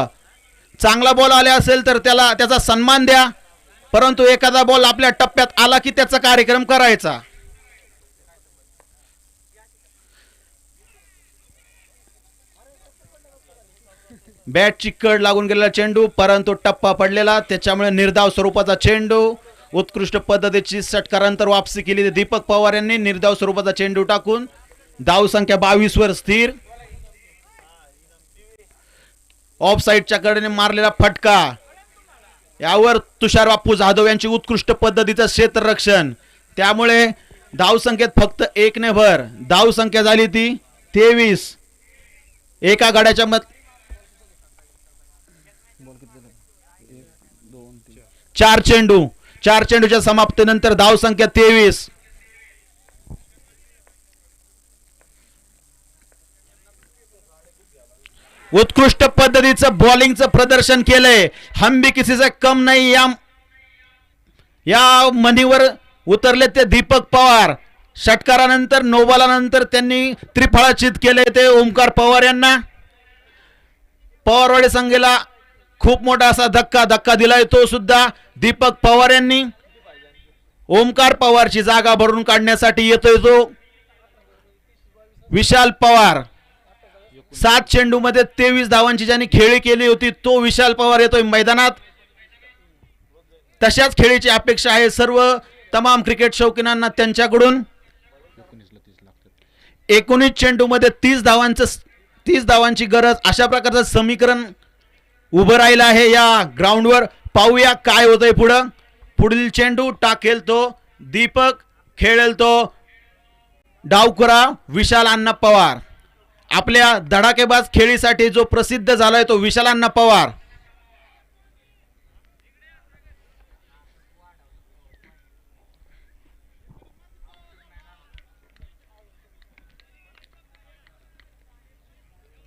चांगला बॉल आला असेल तर त्याचा सन्मान द्या, परंतु एखादा बॉल आपल्या टप्प्यात आला की त्याचा कार्यक्रम करायचा. बॅटची कड लागून गेलेला चेंडू, परंतु टप्पा पडलेला, त्याच्यामुळे निर्धाव स्वरूपाचा चेंडू. उत्कृष्ट पद्धतीची षटकारांतर वापसी केली दीपक पवार यांनी निर्धाव स्वरूपाचा चेंडू टाकून. धाव संख्या 22 वर स्थिर. ऑफ साइडच्या कडेने मारलेला फटका, यावर तुषार बापू जाधव यांची उत्कृष्ट पद्धतीचं क्षेत्ररक्षण. त्यामुळे धाव संख्येत फक्त 1 ने भर. धाव संख्या झाली ती 23. एका गाड्याच्या 4 चेंडू. 4 चेंडूच्या समाप्तीनंतर धाव संख्या 23. उत्कृष्ट पद्धतीचं बॉलिंगचं प्रदर्शन केलंय. हम भी किसी से कम नाही या मनीवर उतरले ते दीपक पवार. षटकारानंतर नोबालानंतर त्यांनी त्रिफळाचित केले ते ओमकार पवार यांना. पवारवाडी संघाला खूप मोठा असा धक्का दिलाय तो सुद्धा दीपक पवार यांनी. ओमकार पवारची जागा भरून काढण्यासाठी येतोय तो विशाल पवार. 7 चेंडू मध्ये 23 धावांची ज्यांनी खेळी केली होती तो विशाल पवार येतोय मैदानात. तशाच खेळीची अपेक्षा आहे सर्व तमाम क्रिकेट शौकीनांना त्यांच्याकडून. 19 चेंडू मध्ये 30 धावांची गरज, अशा प्रकारचं समीकरण उभं राहिलं आहे या ग्राउंडवर. पाहूया काय होतंय पुढं. पुढील चेंडू टाकेल तो दीपक, खेळेल तो डावखुरा विशाल अण्णा पवार. आपल्या धडाकेबाज खेळीसाठी जो प्रसिद्ध झालाय तो विशाल अण्णा पवार.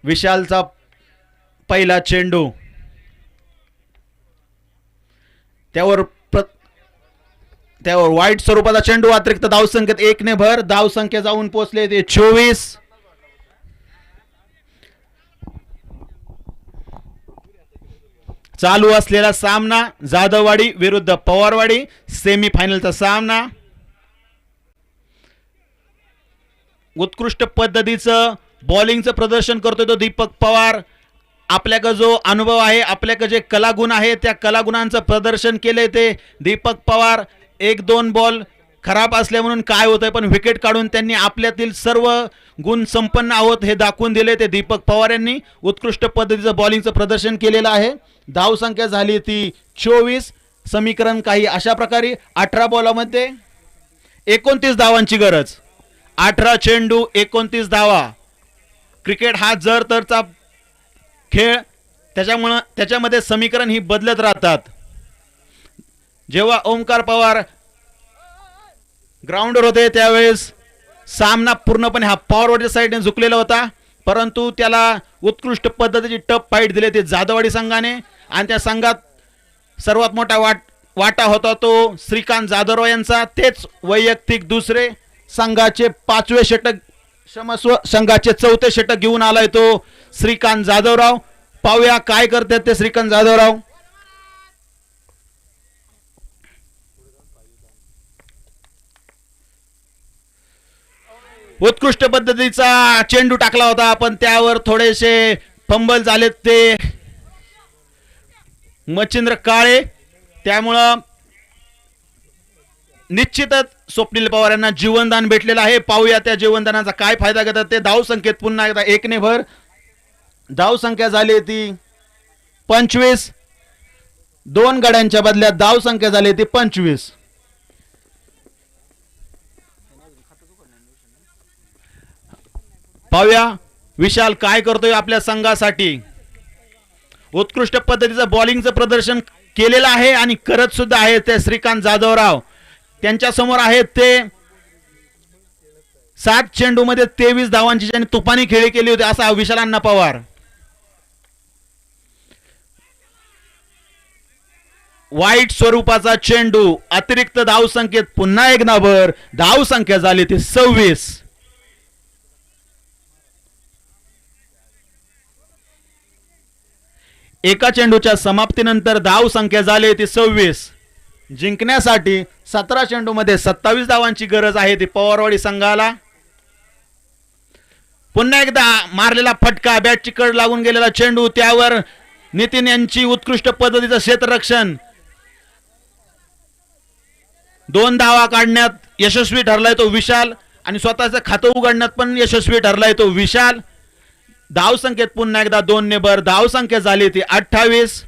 विशालचा पहिला चेंडू, त्यावर वाईट स्वरूपाचा चेंडू. अतिरिक्त धाव संख्येत 1 ने भर. धाव संख्या जाऊन पोहोचले ते 24. चालू असलेला सामना जाधववाडी विरुद्ध पवारवाडी, सेमीफायनलचा सामना. उत्कृष्ट पद्धतीचं बॉलिंगचं प्रदर्शन करतोय तो दीपक पवार. आपल्याकडे जो अनुभव आहे, आपल्याकडे जे कलागुण आहे, त्या कलागुणांचं प्रदर्शन केलंय ते दीपक पवार. 1-2 बॉल खराब असले म्हणून काय होतंय, पण विकेट काढून त्यांनी आपल्यातील सर्व गुण संपन्न आहोत हे दाखवून दिले ते दीपक पवार यांनी. उत्कृष्ट पद्धतीचं बॉलिंगचं प्रदर्शन केलेलं आहे. धाव संख्या झाली ती 24. समीकरण काही अशा प्रकारे 18 बॉलामध्ये 29 धावांची गरज. 18 चेंडू 29 धावा. क्रिकेट हा जर तरचा खेळ, त्याच्यामध्ये समीकरण ही बदलत राहतात. जेव्हा ओमकार पवार ग्राउंडवर होते त्यावेळेस सामना पूर्णपणे हा पॉवरवरच्या साईडने झुकलेला होता, परंतु त्याला उत्कृष्ट पद्धतीची टफ फाईट दिली ते जाधववाडी संघाने. आणि त्या संघात सर्वात मोठा वाटा होता तो श्रीकांत जाधवराव यांचा. तेच वैयक्तिक दुसरे संघाचे 5वे षटक क्षमस्व संघाचे चौथे षटक घेऊन आलाय तो श्रीकांत जाधवराव. पाहूया काय करतात ते श्रीकांत जाधवराव. उत्कृष्ट पद्धतीचा चेंडू टाकला होता पण त्यावर थोडेसे फंबल झालेत ते मच्छिंद्र काळे. त्यामुळं निश्चितच स्वप्नील पवार यांना जीवनदान भेटलेलं आहे. पाहूया त्या जीवनदानाचा काय फायदा घेतात ते. धाव संख्येत पुन्हा एकदा 1 ने भर. धाव संख्या झाली ती 25. 2 गड्यांच्या बदल्यात धाव संख्या झाली ती 25. पाहूया विशाल काय करतोय आपल्या संघासाठी. उत्कृष्ट पद्धतीचं बॉलिंगचं प्रदर्शन केलेलं आहे आणि करत सुद्धा आहे ते श्रीकांत जाधवराव. त्यांच्या समोर आहेत ते 7 चेंडूमध्ये 23 धावांची ज्यांनी तुफानी खेळी केली होती असा विशाल अण्णा पवार. वाईट स्वरूपाचा चेंडू. अतिरिक्त धाव संख्येत पुन्हा एक नाभर. धाव संख्या झाली ती 26. एका चेंडूच्या समाप्तीनंतर धाव संख्या झाली ती 26. जिंकण्यासाठी 17 चेंडूमध्ये 27 धावांची गरज आहे ती पवारवाडी संघाला. पुन्हा एकदा मारलेला फटका. बॅटची कड लागून गेलेला चेंडू. त्यावर नितीन यांची उत्कृष्ट पद्धतीचं क्षेत्ररक्षण. 2 धावा काढण्यात यशस्वी ठरलाय तो विशाल आणि स्वतःचं खातं उघडण्यात पण यशस्वी ठरलाय तो विशाल. धाव संख्येत पुन्हा एकदा 2 ने भर. धाव संख्या झाली ती 28.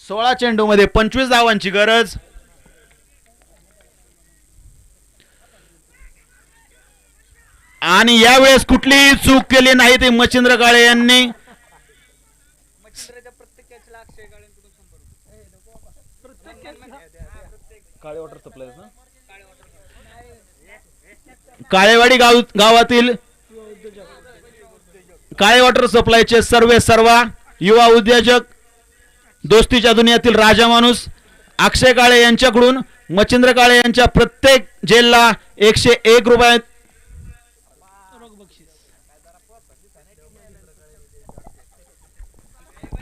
16 चेंडूमध्ये 25 धावांची गरज. आणि यावेळेस कुठलीही चूक केली नाही ती मच्छिंद्र काळे यांनी. काळेवाडी गावातील काळे वॉटर सप्लायचे सर्वा युवा उद्योजक, दोस्तीच्या दुनियातील राजा माणूस अक्षय काळे यांच्याकडून मच्छिंद्र काळे यांच्या प्रत्येक जेलला 101 रुपये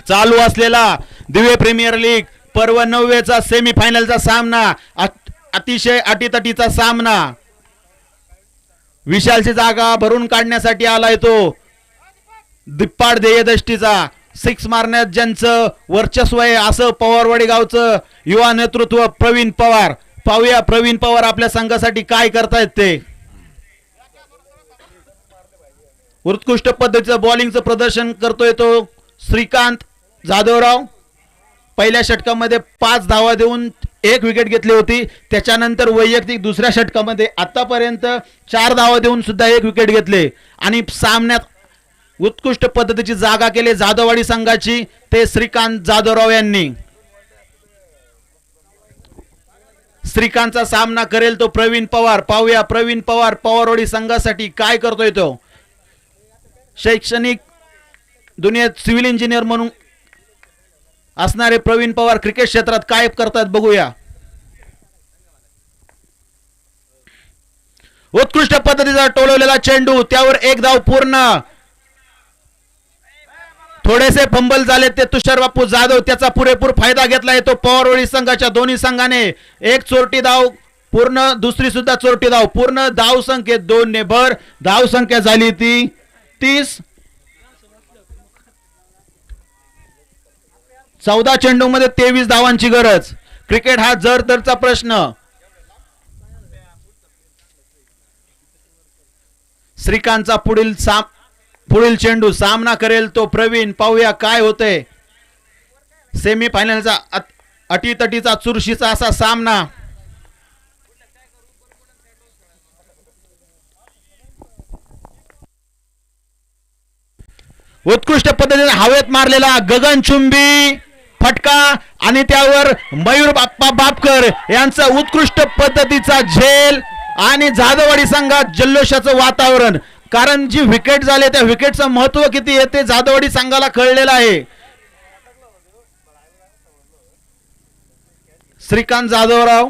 चालू असलेला दिव्य प्रीमियर लीग पर्व 9 सेमीफायनलचा सामना. अतिशय अटीतटीचा सामना. विशालची जागा भरून काढण्यासाठी आलाय तो दिप्पाड ध्येयदष्टीचा. 6 मारण्यात ज्यांचं वर्चस्व आहे असं पवारवाडी गावचं युवा नेतृत्व प्रवीण पवार. पाहूया प्रवीण पवार आपल्या संघासाठी काय करतायत ते. उत्कृष्ट पद्धतीचं बॉलिंगचं प्रदर्शन करतोय तो श्रीकांत जाधवराव. पहिल्या षटकामध्ये 5 धावा देऊन 1 विकेट घेतली होती. त्याच्यानंतर वैयक्तिक दुसऱ्या षटकामध्ये आतापर्यंत 4 धावा देऊन सुद्धा 1 विकेट घेतले आणि सामन्यात उत्कृष्ट पद्धतीची जागा केली जाधववाडी संघाची ते श्रीकांत जाधवराव यांनी. श्रीकांतचा सामना करेल तो प्रवीण पवार. पाहूया प्रवीण पवार पवारवाडी संघासाठी काय करतोय तो. शैक्षणिक दुनियेत सिव्हिल इंजिनियर म्हणून असणारे प्रवीण पवार क्रिकेट क्षेत्रात काय करतात बघूया. उत्कृष्ट पद्धतीचा टोलवलेला चेंडू. त्यावर 1 धाव पूर्ण. थोडेसे फंबल झाले ते तुषार बापू जाधव. त्याचा पुरेपूर फायदा घेतलाय तो पवारवाडी संघाच्या दोन्ही संघाने. 1 चोरटी धाव पूर्ण. दुसरी सुद्धा चोरटी धाव पूर्ण. धाव संख्येत 2 ने भर. धाव संख्या झाली ती 30. 14 चेंडूमध्ये 23 धावांची गरज. क्रिकेट हा जर तरचा प्रश्न. श्रीकांतचा पुढील चेंडू. सामना करेल तो प्रवीण. पाहूया काय होतंय. सेमीफायनलचा अटीतटीचा चुरशीचा असा सामना. उत्कृष्ट पद्धतीने हवेत मारलेला गगनचुंबी फटका आणि त्यावर मयूर बाप्पा बापकर यांचा उत्कृष्ट पद्धतीचा झेल आणि जाधववाडी संघात जल्लोषाचं वातावरण. कारण जी विकेट झाले त्या विकेटचं महत्व किती आहे ते जाधववाडी संघाला कळलेलं आहे. श्रीकांत जाधवराव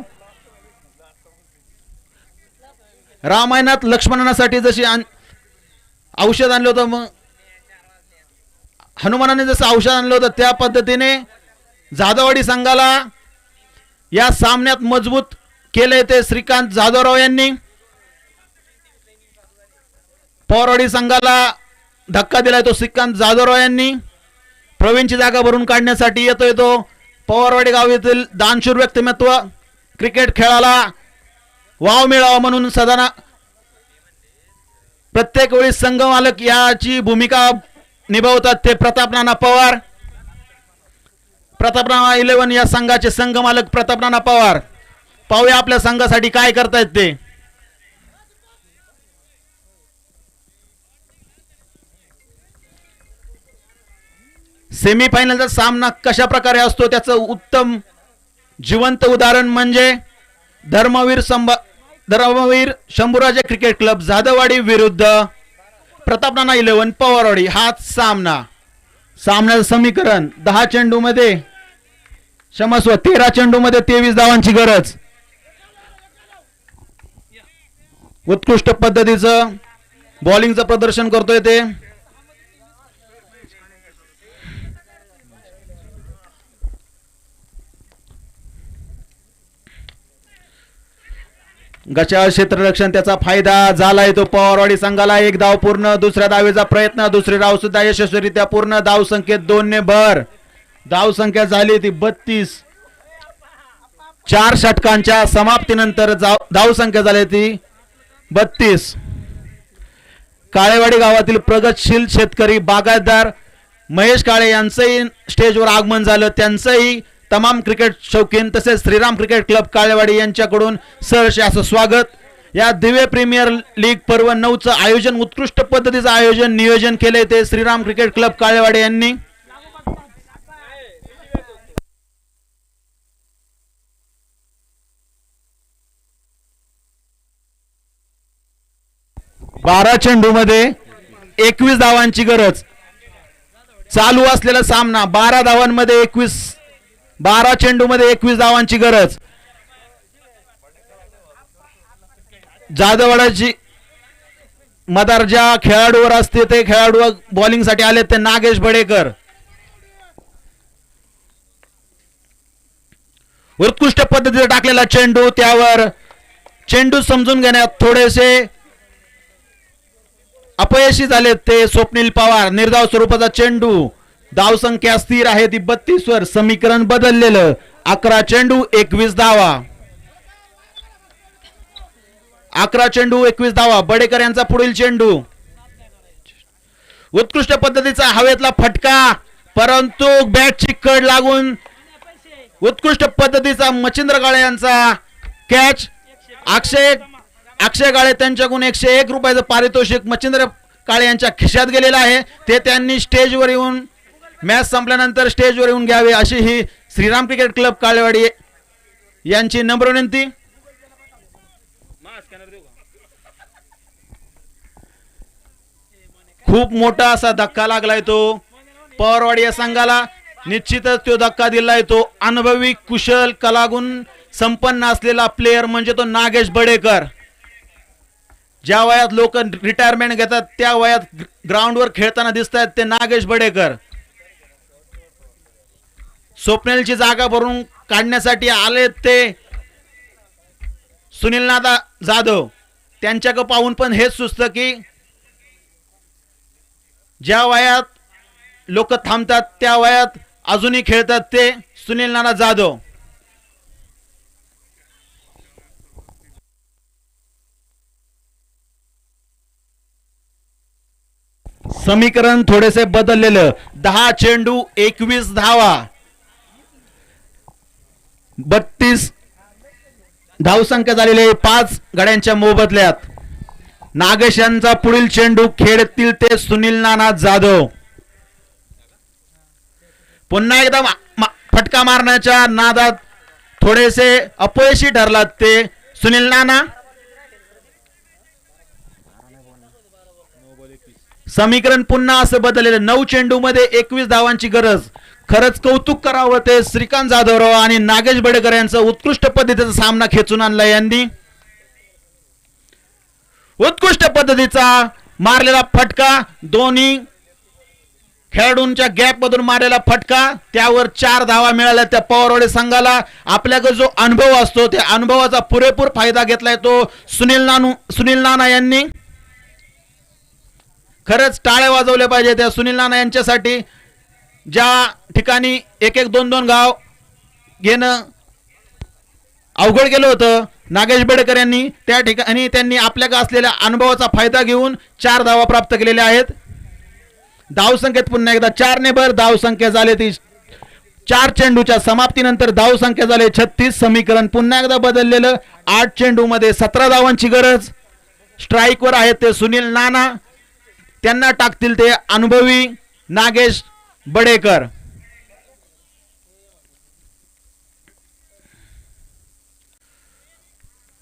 रामायणात लक्ष्मणासाठी जशी औषध आणलं होतं, मग हनुमानाने जसं औषध आणलं होतं त्या पद्धतीने जाधववाडी संघाला या सामन्यात मजबूत केले ते श्रीकांत जाधवराव यांनी. पवारवाडी संघाला धक्का दिलाय तो श्रीकांत जाधवराव यांनी. प्रवीणची जागा भरून काढण्यासाठी येतोय तो पवारवाडी गाव येथील दानशूर व्यक्तिमत्व. क्रिकेट खेळाला वाव मिळावा म्हणून सदाना प्रत्येक वेळी संघ मालक याची भूमिका निभावतात ते प्रताप नाना पवार. प्रताप नाना 11 या संघाचे संघ मालक प्रताप नाना पवार. पाहूया आपल्या संघासाठी काय करतायत ते. सेमीफायनलचा सामना कशा प्रकारे असतो त्याचं उत्तम जिवंत उदाहरण म्हणजे धर्मवीर शंभूराजे क्रिकेट क्लब जाधववाडी विरुद्ध प्रताप नाना 11 पवारवाडी. हा सामना. सामन्याचं समीकरण 10 चेंडू मध्ये 13 चेंडू मध्ये 23 धावांची गरज. उत्कृष्ट पद्धतीचं बॉलिंगचं प्रदर्शन करतोय ते. गचाळ क्षेत्ररक्षण त्याचा फायदा झालाय तो पवारवाडी संघाला. 1 धाव पूर्ण. दुसऱ्या धावेचा प्रयत्न. दुसरी धाव सुद्धा यशस्वीरित्या पूर्ण. धाव संख्येत 2 ने भर. धाव संख्या झाली ती 32. 4 षटकांच्या समाप्तीनंतर धाव संख्या झाली ती 32. काळेवाडी गावातील प्रगतशील शेतकरी बागायतदार महेश काळे यांचंही स्टेजवर आगमन झालं. त्यांचंही तमाम क्रिकेट शौकीन तसेच श्रीराम क्रिकेट क्लब काळेवाडी यांच्याकडून सहर्ष असं स्वागत. या दिव्य प्रीमियर लीग पर्व 9चं आयोजन, उत्कृष्ट पद्धतीचं आयोजन नियोजन केले ते श्रीराम क्रिकेट क्लब काळेवाडी यांनी. बारा चेंडू मध्ये 21 धावांची गरज. चालू असलेला सामना 12 धावांमध्ये 12 चेंडू मध्ये 21 धावांची गरज. जाधववाड्याची मदार ज्या खेळाडूवर असते ते खेळाडू बॉलिंग साठी आले ते नागेश बडेकर. उत्कृष्ट पद्धतीने टाकलेला चेंडू. त्यावर चेंडू समजून घेण्यात थोडेसे अपयशी झाले ते स्वप्नील पवार. निर्धाव स्वरूपाचा चेंडू. धाव संख्या स्थिर आहे ती 32 वर. समीकरण बदललेलं. 11 चेंडू 21 धावा. 11 चेंडू 21 धावा. बडेकर यांचा पुढील चेंडू. उत्कृष्ट पद्धतीचा हवेतला फटका, परंतु बॅटची कड लागून उत्कृष्ट पद्धतीचा मच्छिंद्र काळे यांचा कॅच. अक्षय काळे त्यांच्याकडून 101 रुपयाचं पारितोषिक मच्छिंद्र काळे यांच्या खिशात गेलेलं आहे. ते त्यांनी स्टेजवर येऊन मॅच संपल्यानंतर स्टेजवर येऊन घ्यावे अशी ही श्रीराम क्रिकेट क्लब काळेवाडी यांची नम्र विनंती. खूप मोठा असा धक्का लागलाय तो पवारवाडी या संघाला. निश्चितच तो धक्का दिलाय तो अनुभवी कुशल कलागुण संपन्न असलेला प्लेयर म्हणजे तो नागेश बडेकर. ज्या वयात लोक रिटायरमेंट घेतात त्या वयात ग्राउंडवर खेळताना दिसत आहेत ते नागेश बडेकर. स्वप्नीलची जागा भरून काढण्यासाठी आले ते सुनीलनाथ जाधव. त्यांच्याकडे पाहून पण हेच सुचतं की ज्या वयात लोक थांबतात त्या वयात अजूनही खेळतात ते सुनीलनाथ जाधव. समीकरण थोडेसे बदललेलं. 10 चेंडू 21 धावा. 32 धावसंख्या झालेली आहे 5 गड्यांच्या मोबदल्यात. नागेश यांचा पुढील चेंडू खेळतील ते सुनील नाना जाधव. पुन्हा एकदा फटका मारण्याच्या नादात थोडेसे अपयशी ठरलात ते सुनील नाना. समीकरण पुन्हा असं बदललेलं. 9 चेंडू मध्ये 21 धावांची गरज. खरंच कौतुक करावं ते श्रीकांत जाधवराव आणि नागेश बडेकर यांचा उत्कृष्ट पद्धतीचा सामना खेचून आणला यांनी. उत्कृष्ट पद्धतीचा मारलेला फटका, दोन्ही खेळाडूंच्या गॅप मधून मारलेला फटका, त्यावर 4 धावा मिळाल्या त्या पवारवाडी संघाला. आपल्याकडे जो अनुभव असतो त्या अनुभवाचा पुरेपूर फायदा घेतलाय तो सुनील नाना यांनी. खरंच टाळ्या वाजवल्या पाहिजे त्या सुनील नाना यांच्यासाठी. ज्या ठिकाणी 1-1, 2-2 गाव घेणं अवघड गेलं होतं नागेश बेडेकर यांनी, त्या ठिकाणी त्यांनी आपल्याकडे असलेल्या अनुभवाचा फायदा घेऊन 4 धावा प्राप्त केलेल्या आहेत. धावसंख्येत पुन्हा एकदा 4 ने भर. धावसंख्या झाले ती 4 चेंडूच्या समाप्तीनंतर धावसंख्या झाले 36. समीकरण पुन्हा एकदा बदललेलं. 8 चेंडू मध्ये 17 धावांची गरज. स्ट्राईकवर आहेत ते सुनील नाना, त्यांना टाकतील ते अनुभवी नागेश बडेकर.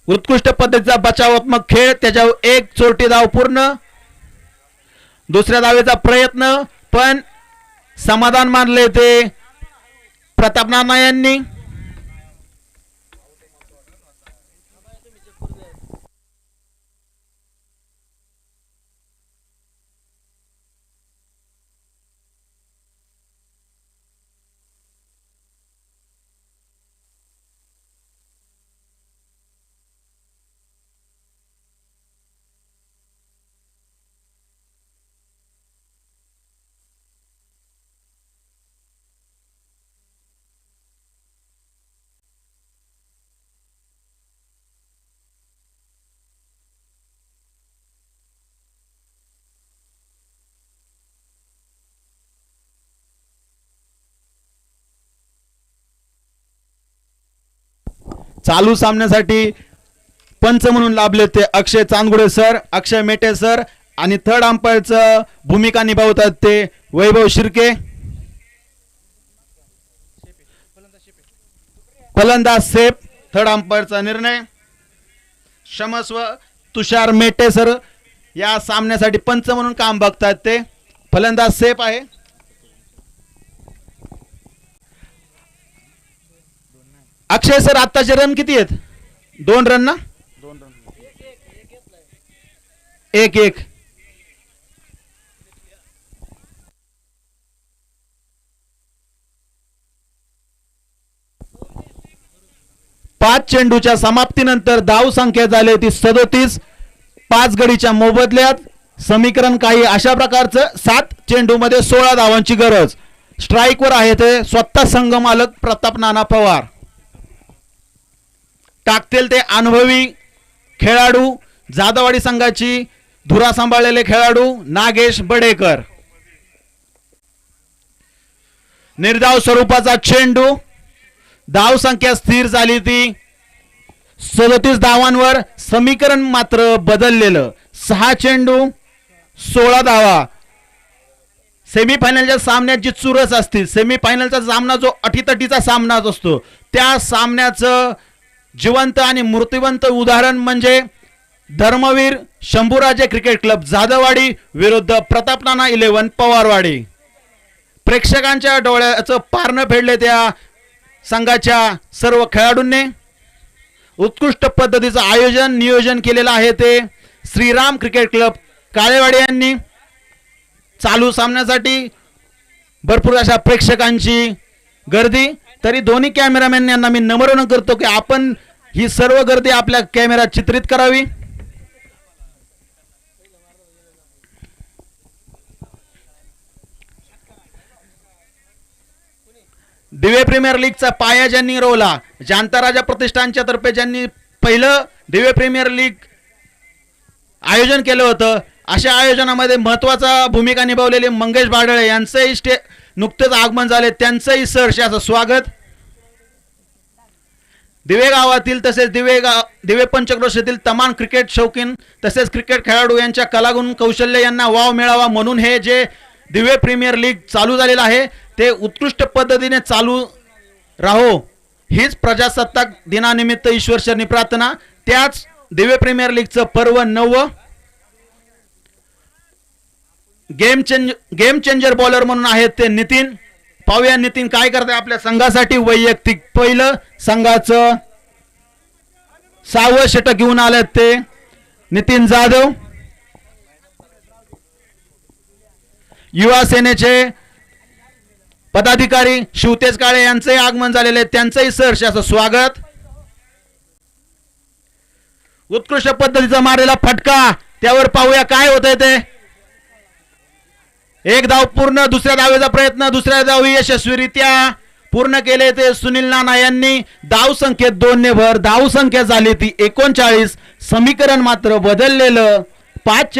उत्कृष्ट पद्धतीचा बचावात्मक खेळ, त्याच्यावर 1 चोरटी धाव पूर्ण. दुसऱ्या धावेचा प्रयत्न, पण समाधान मानले ते प्रताप नाना यांनी. चालू सामन्यासाठी पंच म्हणून लाभले ते अक्षय चांदगुडे सर, अक्षय मेटे सर, आणि थर्ड अंपायरचं भूमिका निभावतात ते वैभव शिर्के. फलंदाज सेफ, थर्ड अंपायरचा निर्णय. क्षमस्व तुषार मेटे सर या सामन्यासाठी पंच म्हणून काम बघतात ते. फलंदाज सेफ आहे. अक्षय सर आत्ताचे रन किती आहेत? 2 रन ना? 1-1. पाच चेंडूच्या समाप्तीनंतर धाव संख्या झाली ती 37. 5 गडीच्या मोबदल्यात. समीकरण काही अशा प्रकारचं, 7 चेंडू मध्ये 16 धावांची गरज. स्ट्राईकवर आहे ते स्वतः संघ मालक प्रताप नाना पवार. टाकतील ते अनुभवी खेळाडू, जाधववाडी संघाची धुरा सांभाळलेले खेळाडू नागेश बडेकर. निर्धाव स्वरूपाचा चेंडू. धाव संख्या स्थिर झाली ती 37 धावांवर. समीकरण मात्र बदललेलं. 6 चेंडू 16 धावा. सेमीफायनलच्या सामन्यात जी चुरस असते, सेमीफायनलचा सामना जो अटीतटीचा सामना असतो, त्या सामन्याचं जिवंत आणि मूर्तिवंत उदाहरण म्हणजे धर्मवीर शंभूराजे क्रिकेट क्लब जाधववाडी विरुद्ध प्रताप नाना 11 पवारवाडी. प्रेक्षकांच्या डोळ्याचं पारणं फेडले त्या संघाच्या सर्व खेळाडूंनी. उत्कृष्ट पद्धतीचं आयोजन नियोजन केलेलं आहे ते श्रीराम क्रिकेट क्लब काळेवाडी यांनी. चालू सामन्यासाठी भरपूर अशा प्रेक्षकांची गर्दी. तरी दोन्ही कॅमेरामॅन यांना मी नम्र करतो की आपण ही सर्व गर्दी आपल्या कॅमेऱ्यात चित्रित करावी. दिवे प्रीमियर लीगचा पाया ज्यांनी रोवला, जांताराजा प्रतिष्ठानच्या तर्फे ज्यांनी पहिलं दिवे प्रीमियर लीग आयोजन केलं होतं, अशा आयोजनामध्ये महत्वाचा भूमिका निभावलेले मंगेश भाडळे यांचंही नुकतेच आगमन झाले. त्यांचंही सहर्ष असं स्वागत. दिवे गावातील तसेच दिवे पंचक्रोशीतील तमाम क्रिकेट शौकीन तसेच क्रिकेट खेळाडू यांच्या कलागुण कौशल्य यांना वाव मिळावा म्हणून हे जे दिवे प्रीमियर लीग चालू झालेलं आहे ते उत्कृष्ट पद्धतीने चालू राहो हीच प्रजासत्ताक दिनानिमित्त ईश्वरचरणी प्रार्थना. त्याच दिवे प्रीमियर लीगचं पर्व 9. गेम चेंजर बॉलर म्हणून आहेत ते नितीन. पाहूया नितीन काय करताय आपल्या संघासाठी. वैयक्तिक पहिलं संघाचं 6वं षटक घेऊन आलेत ते. नितीन जाधव, युवा सेनेचे पदाधिकारी शिवतेज काळे यांचे आगमन झालेले, त्यांचंही सहर्ष असं स्वागत. उत्कृष्ट पद्धतीचा मारलेला फटका, त्यावर पाहूया काय होतंय ते. एक धाव पूर्ण, दुसऱ्या धावेचा प्रयत्न, दुसऱ्या धाव यशस्वीरित्या पूर्ण केले ते सुनील नाना यांनी. धाव संख्येत 2 ने भर, धाव संख्या झाली ती 39. समीकरण मात्र बदललेलं. 5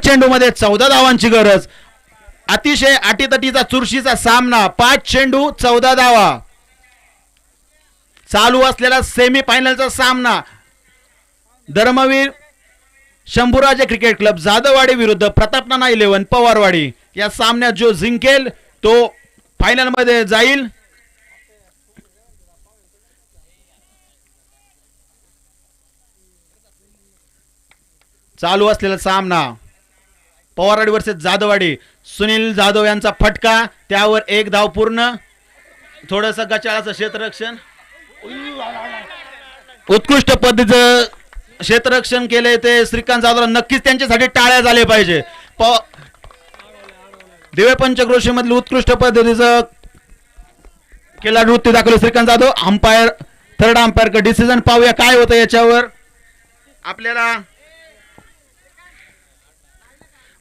चेंडूमध्ये 14 धावांची गरज. अतिशय अटीतटीचा चुरशीचा सामना. 5 चेंडू 14 धावा. चालू असलेला सेमी फायनलचा सामना धर्मवीर शंभूराजे क्रिकेट क्लब जाधववाडी विरुद्ध प्रतापनाना 11 पवारवाडी. या सामन्यात जो जिंकेल तो फायनल मध्ये जाईल. चालू असलेला सामना पवारवाडी वर्सेस जाधववाडी. सुनील जाधव यांचा फटका, त्यावर 1 धाव पूर्ण. थोडस गचाळाचं क्षेत्ररक्षण, उत्कृष्ट पद्धतीचं क्षेत्ररक्षण केले ते श्रीकांत जाधव. नक्कीच त्यांच्यासाठी टाळ्या झाले पाहिजे. दिव्य पंचक्रोशी मधील उत्कृष्ट पद्धतीचं खेळाडू वृत्ती दाखवले Shrikant Jadhav. Umpire, third umpire का डिसिजन पाहूया काय होतं याच्यावर. आपल्याला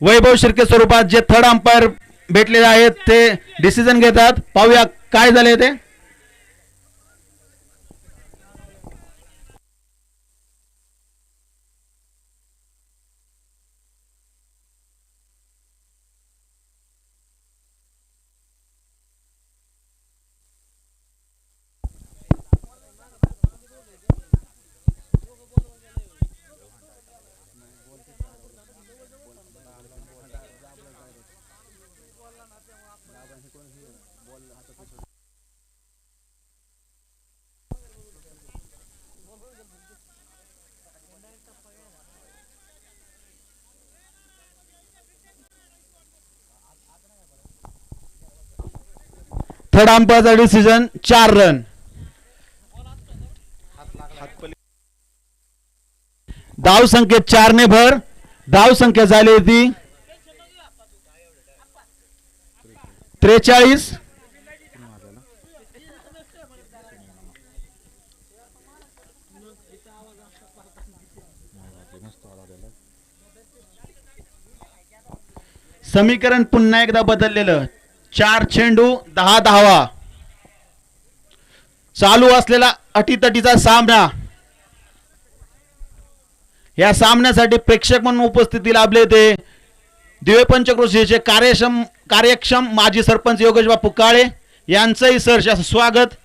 वैभव शिर्के स्वरूपात जे थर्ड अंपायर भेटलेले आहेत ते डिसिजन घेतात. पाहूया काय झाले ते. थर्ड अंपायरचा डिसिजन 4 रन. धाव संख्येत 4 ने भर, धाव संख्या झाली होती 43. समीकरण पुन्हा एकदा बदललेलं. 4 चेंडू 10 धावा. चालू असलेला अटीतटीचा सामना. या सामन्यासाठी प्रेक्षक म्हणून उपस्थिती लाभले ते दिव्य पंचक्रोशीचे कार्यक्षम माजी सरपंच योगेश बापू काळे यांचंही सहर्ष असं स्वागत.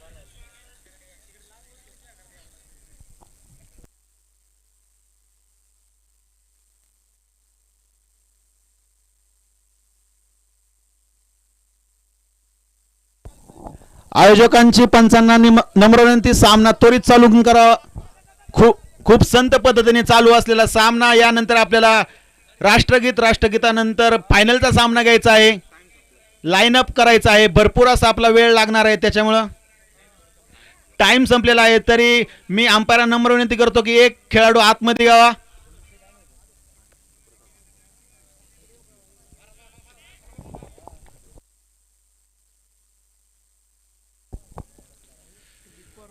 आयोजकांची पंचांना नम्र विनंती, सामना त्वरित चालू करा. खूप संत पद्धतीने चालू असलेला सामना. यानंतर आपल्याला राष्ट्रगीतानंतर फायनलचा सामना घ्यायचा आहे. लाईन अप करायचा आहे. भरपूर असा आपला वेळ लागणार आहे, त्याच्यामुळं टाइम संपलेला आहे. तरी मी अंपायरांना नम्र विनंती करतो की एक खेळाडू आतमध्ये यावा.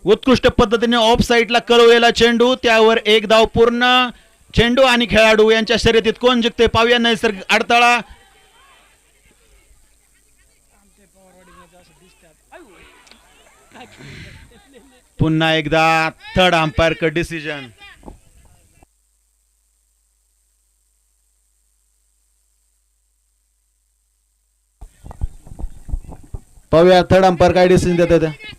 उत्कृष्ट पद्धतीने ऑफ साइडला कळवलेला चेंडू, त्यावर 1 धाव पूर्ण. चेंडू आणि खेळाडू यांच्या शर्यतीत कोण जिंकते पाहूया. नैसर्गिक अडथळा. पुन्हा एकदा थर्ड अंपायर का डिसिजन. पाहूया थर्ड अंपायर काय डिसिजन देत होते.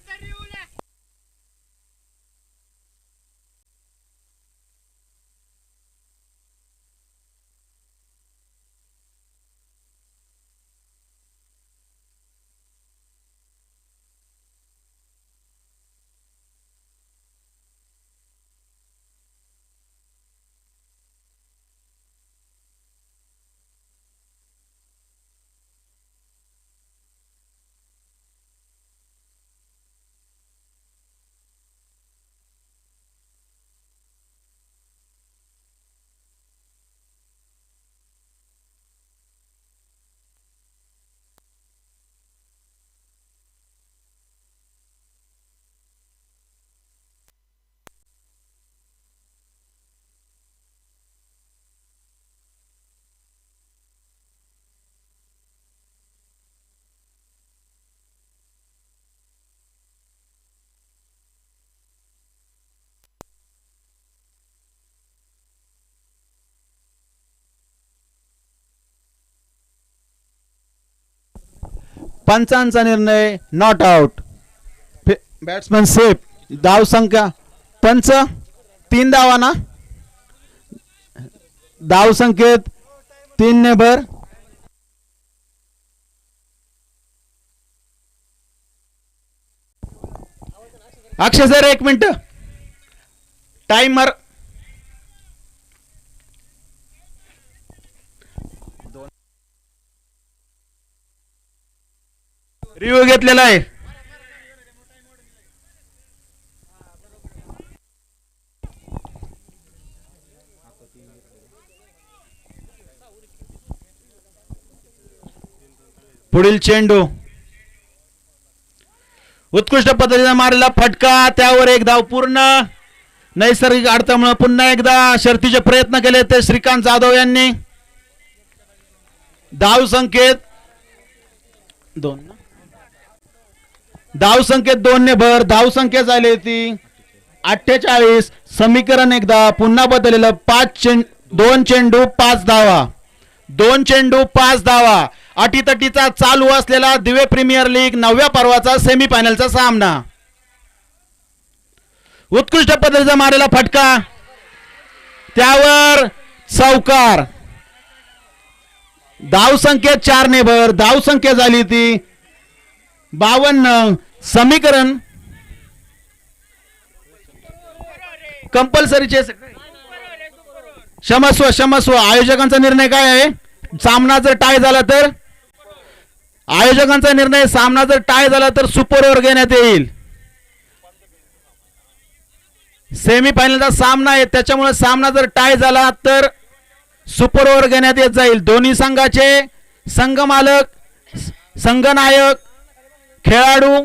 पंचांचा निर्णय नॉट आउट. Batsman safe. धाव संख्या पंच 3 धावा ना. धाव संख्येत 3 ने भर. अक्षय सर 1 मिनिट टाइमर. रिव्ह्यू घेतलेला आहे. पुढील चेंडू उत्कृष्ट पद्धतीने मारलेला फटका. त्यावर 1 धाव पूर्ण. नैसर्गिक अडथळ्यामुळे पुन्हा एकदा शर्तीचे प्रयत्न केले ते श्रीकांत जाधव यांनी. धाव संख्येत 2. धाव संख्येत 2 ने भर. धाव संख्या झाली ती 48. समीकरण एकदा पुन्हा बदललेलं. 2 चेंडू 5 धावा. 2 चेंडू 5 धावा. अटीतटीचा चालू असलेला दिवे प्रीमियर लीग 9व्या पर्वाचा सेमीफायनलचा सामना. उत्कृष्ट पद्धतीचा मारलेला फटका. त्यावर चौकार. धाव संख्येत 4 ने भर. धाव संख्या झाली ती 52. समीकरण कंपल्सरीचे. क्षमस्व आयोजकांचा निर्णय काय आहे. सामना जर टाय झाला तर आयोजकांचा निर्णय सामना जर टाय झाला तर सुपर ओव्हर घेण्यात येईल. सेमीफायनलचा सामना आहे त्याच्यामुळे सामना जर टाय झाला तर सुपर ओव्हर घेण्यात येत जाईल. दोन्ही संघाचे संघमालक, संघनायक, खेळाडू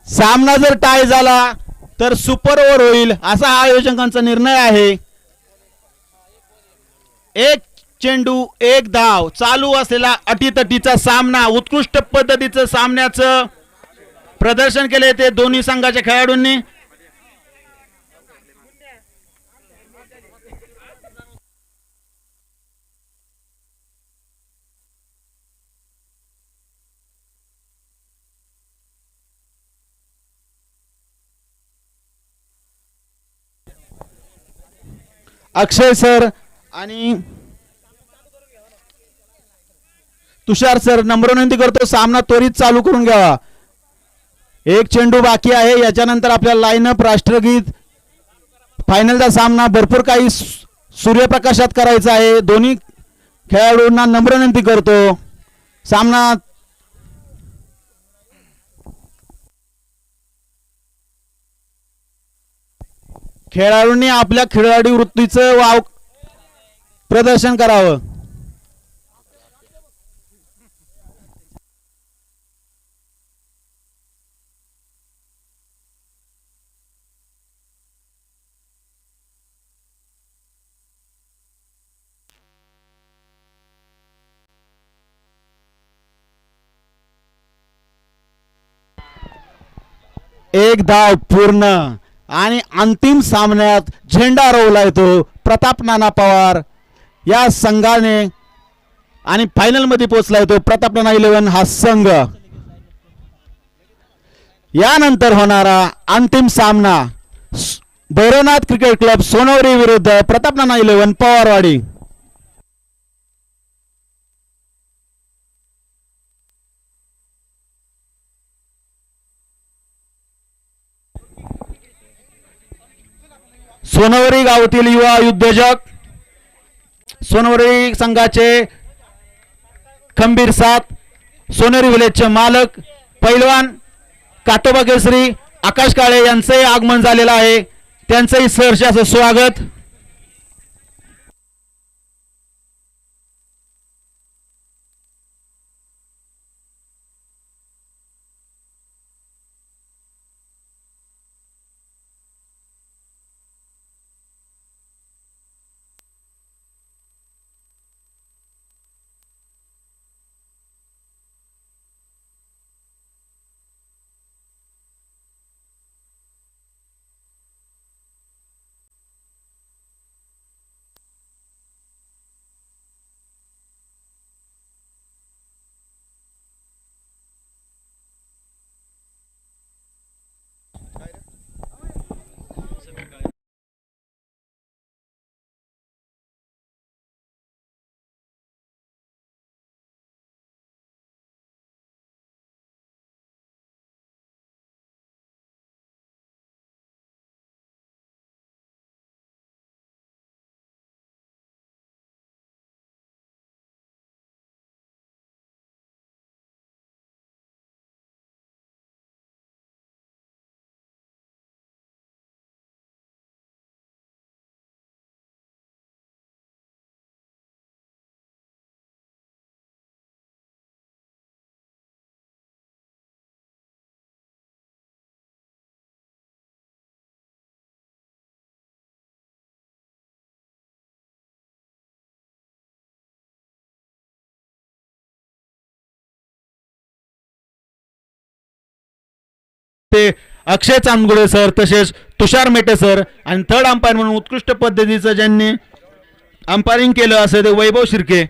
सामना जर टाय झाला तर सुपर ओव्हर होईल असा आयोजकांचा निर्णय आहे. 1 चेंडू 1 धाव चालू असलेला अटीतटीचा सामना. उत्कृष्ट पद्धतीचं सामन्याचं प्रदर्शन केले ते दोन्ही संघाच्या खेळाडूंनी. अक्षय सर आणि तुषार सर नम्र विनंती करतो सामना त्वरित चालू करून घ्यावा. 1 चेंडू बाकी आहे. याच्यानंतर आपल्याला लाईनअप, राष्ट्रगीत, फायनलचा सामना भरपूर काही सूर्यप्रकाशात करायचा आहे. दोन्ही खेळाडूंना नम्र विनंती करतो सामना खेळाडूंनी आपल्या खेळाडू वृत्तीचं वाव प्रदर्शन करावं. एक धाव पूर्ण आणि अंतिम सामन्यात झेंडा रोवलाय तो प्रताप नाना पवार या संघाने आणि फायनल मध्ये पोहोचलाय तो प्रताप नाना 11 हा संघ. यानंतर होणारा अंतिम सामना भैरवनाथ क्रिकेट क्लब सोनवरी विरुद्ध प्रताप नाना 11 पवारवाडी. सोनवरी गावातील युवा उद्योजक, सोनवरी संघाचे खंबीर साथ, सोनेरी विलेजचे मालक पैलवान कातोबा केसरी आकाश काळे यांचे आगमन झालेलं आहे. त्यांचंही सहर्ष असं स्वागत. ते अक्षय चांदगुडे सर तसेच तुषार मेटे सर आणि थर्ड अंपायर म्हणून उत्कृष्ट पद्धतीचं ज्यांनी अंपायरिंग केलं असे ते वैभव शिर्के.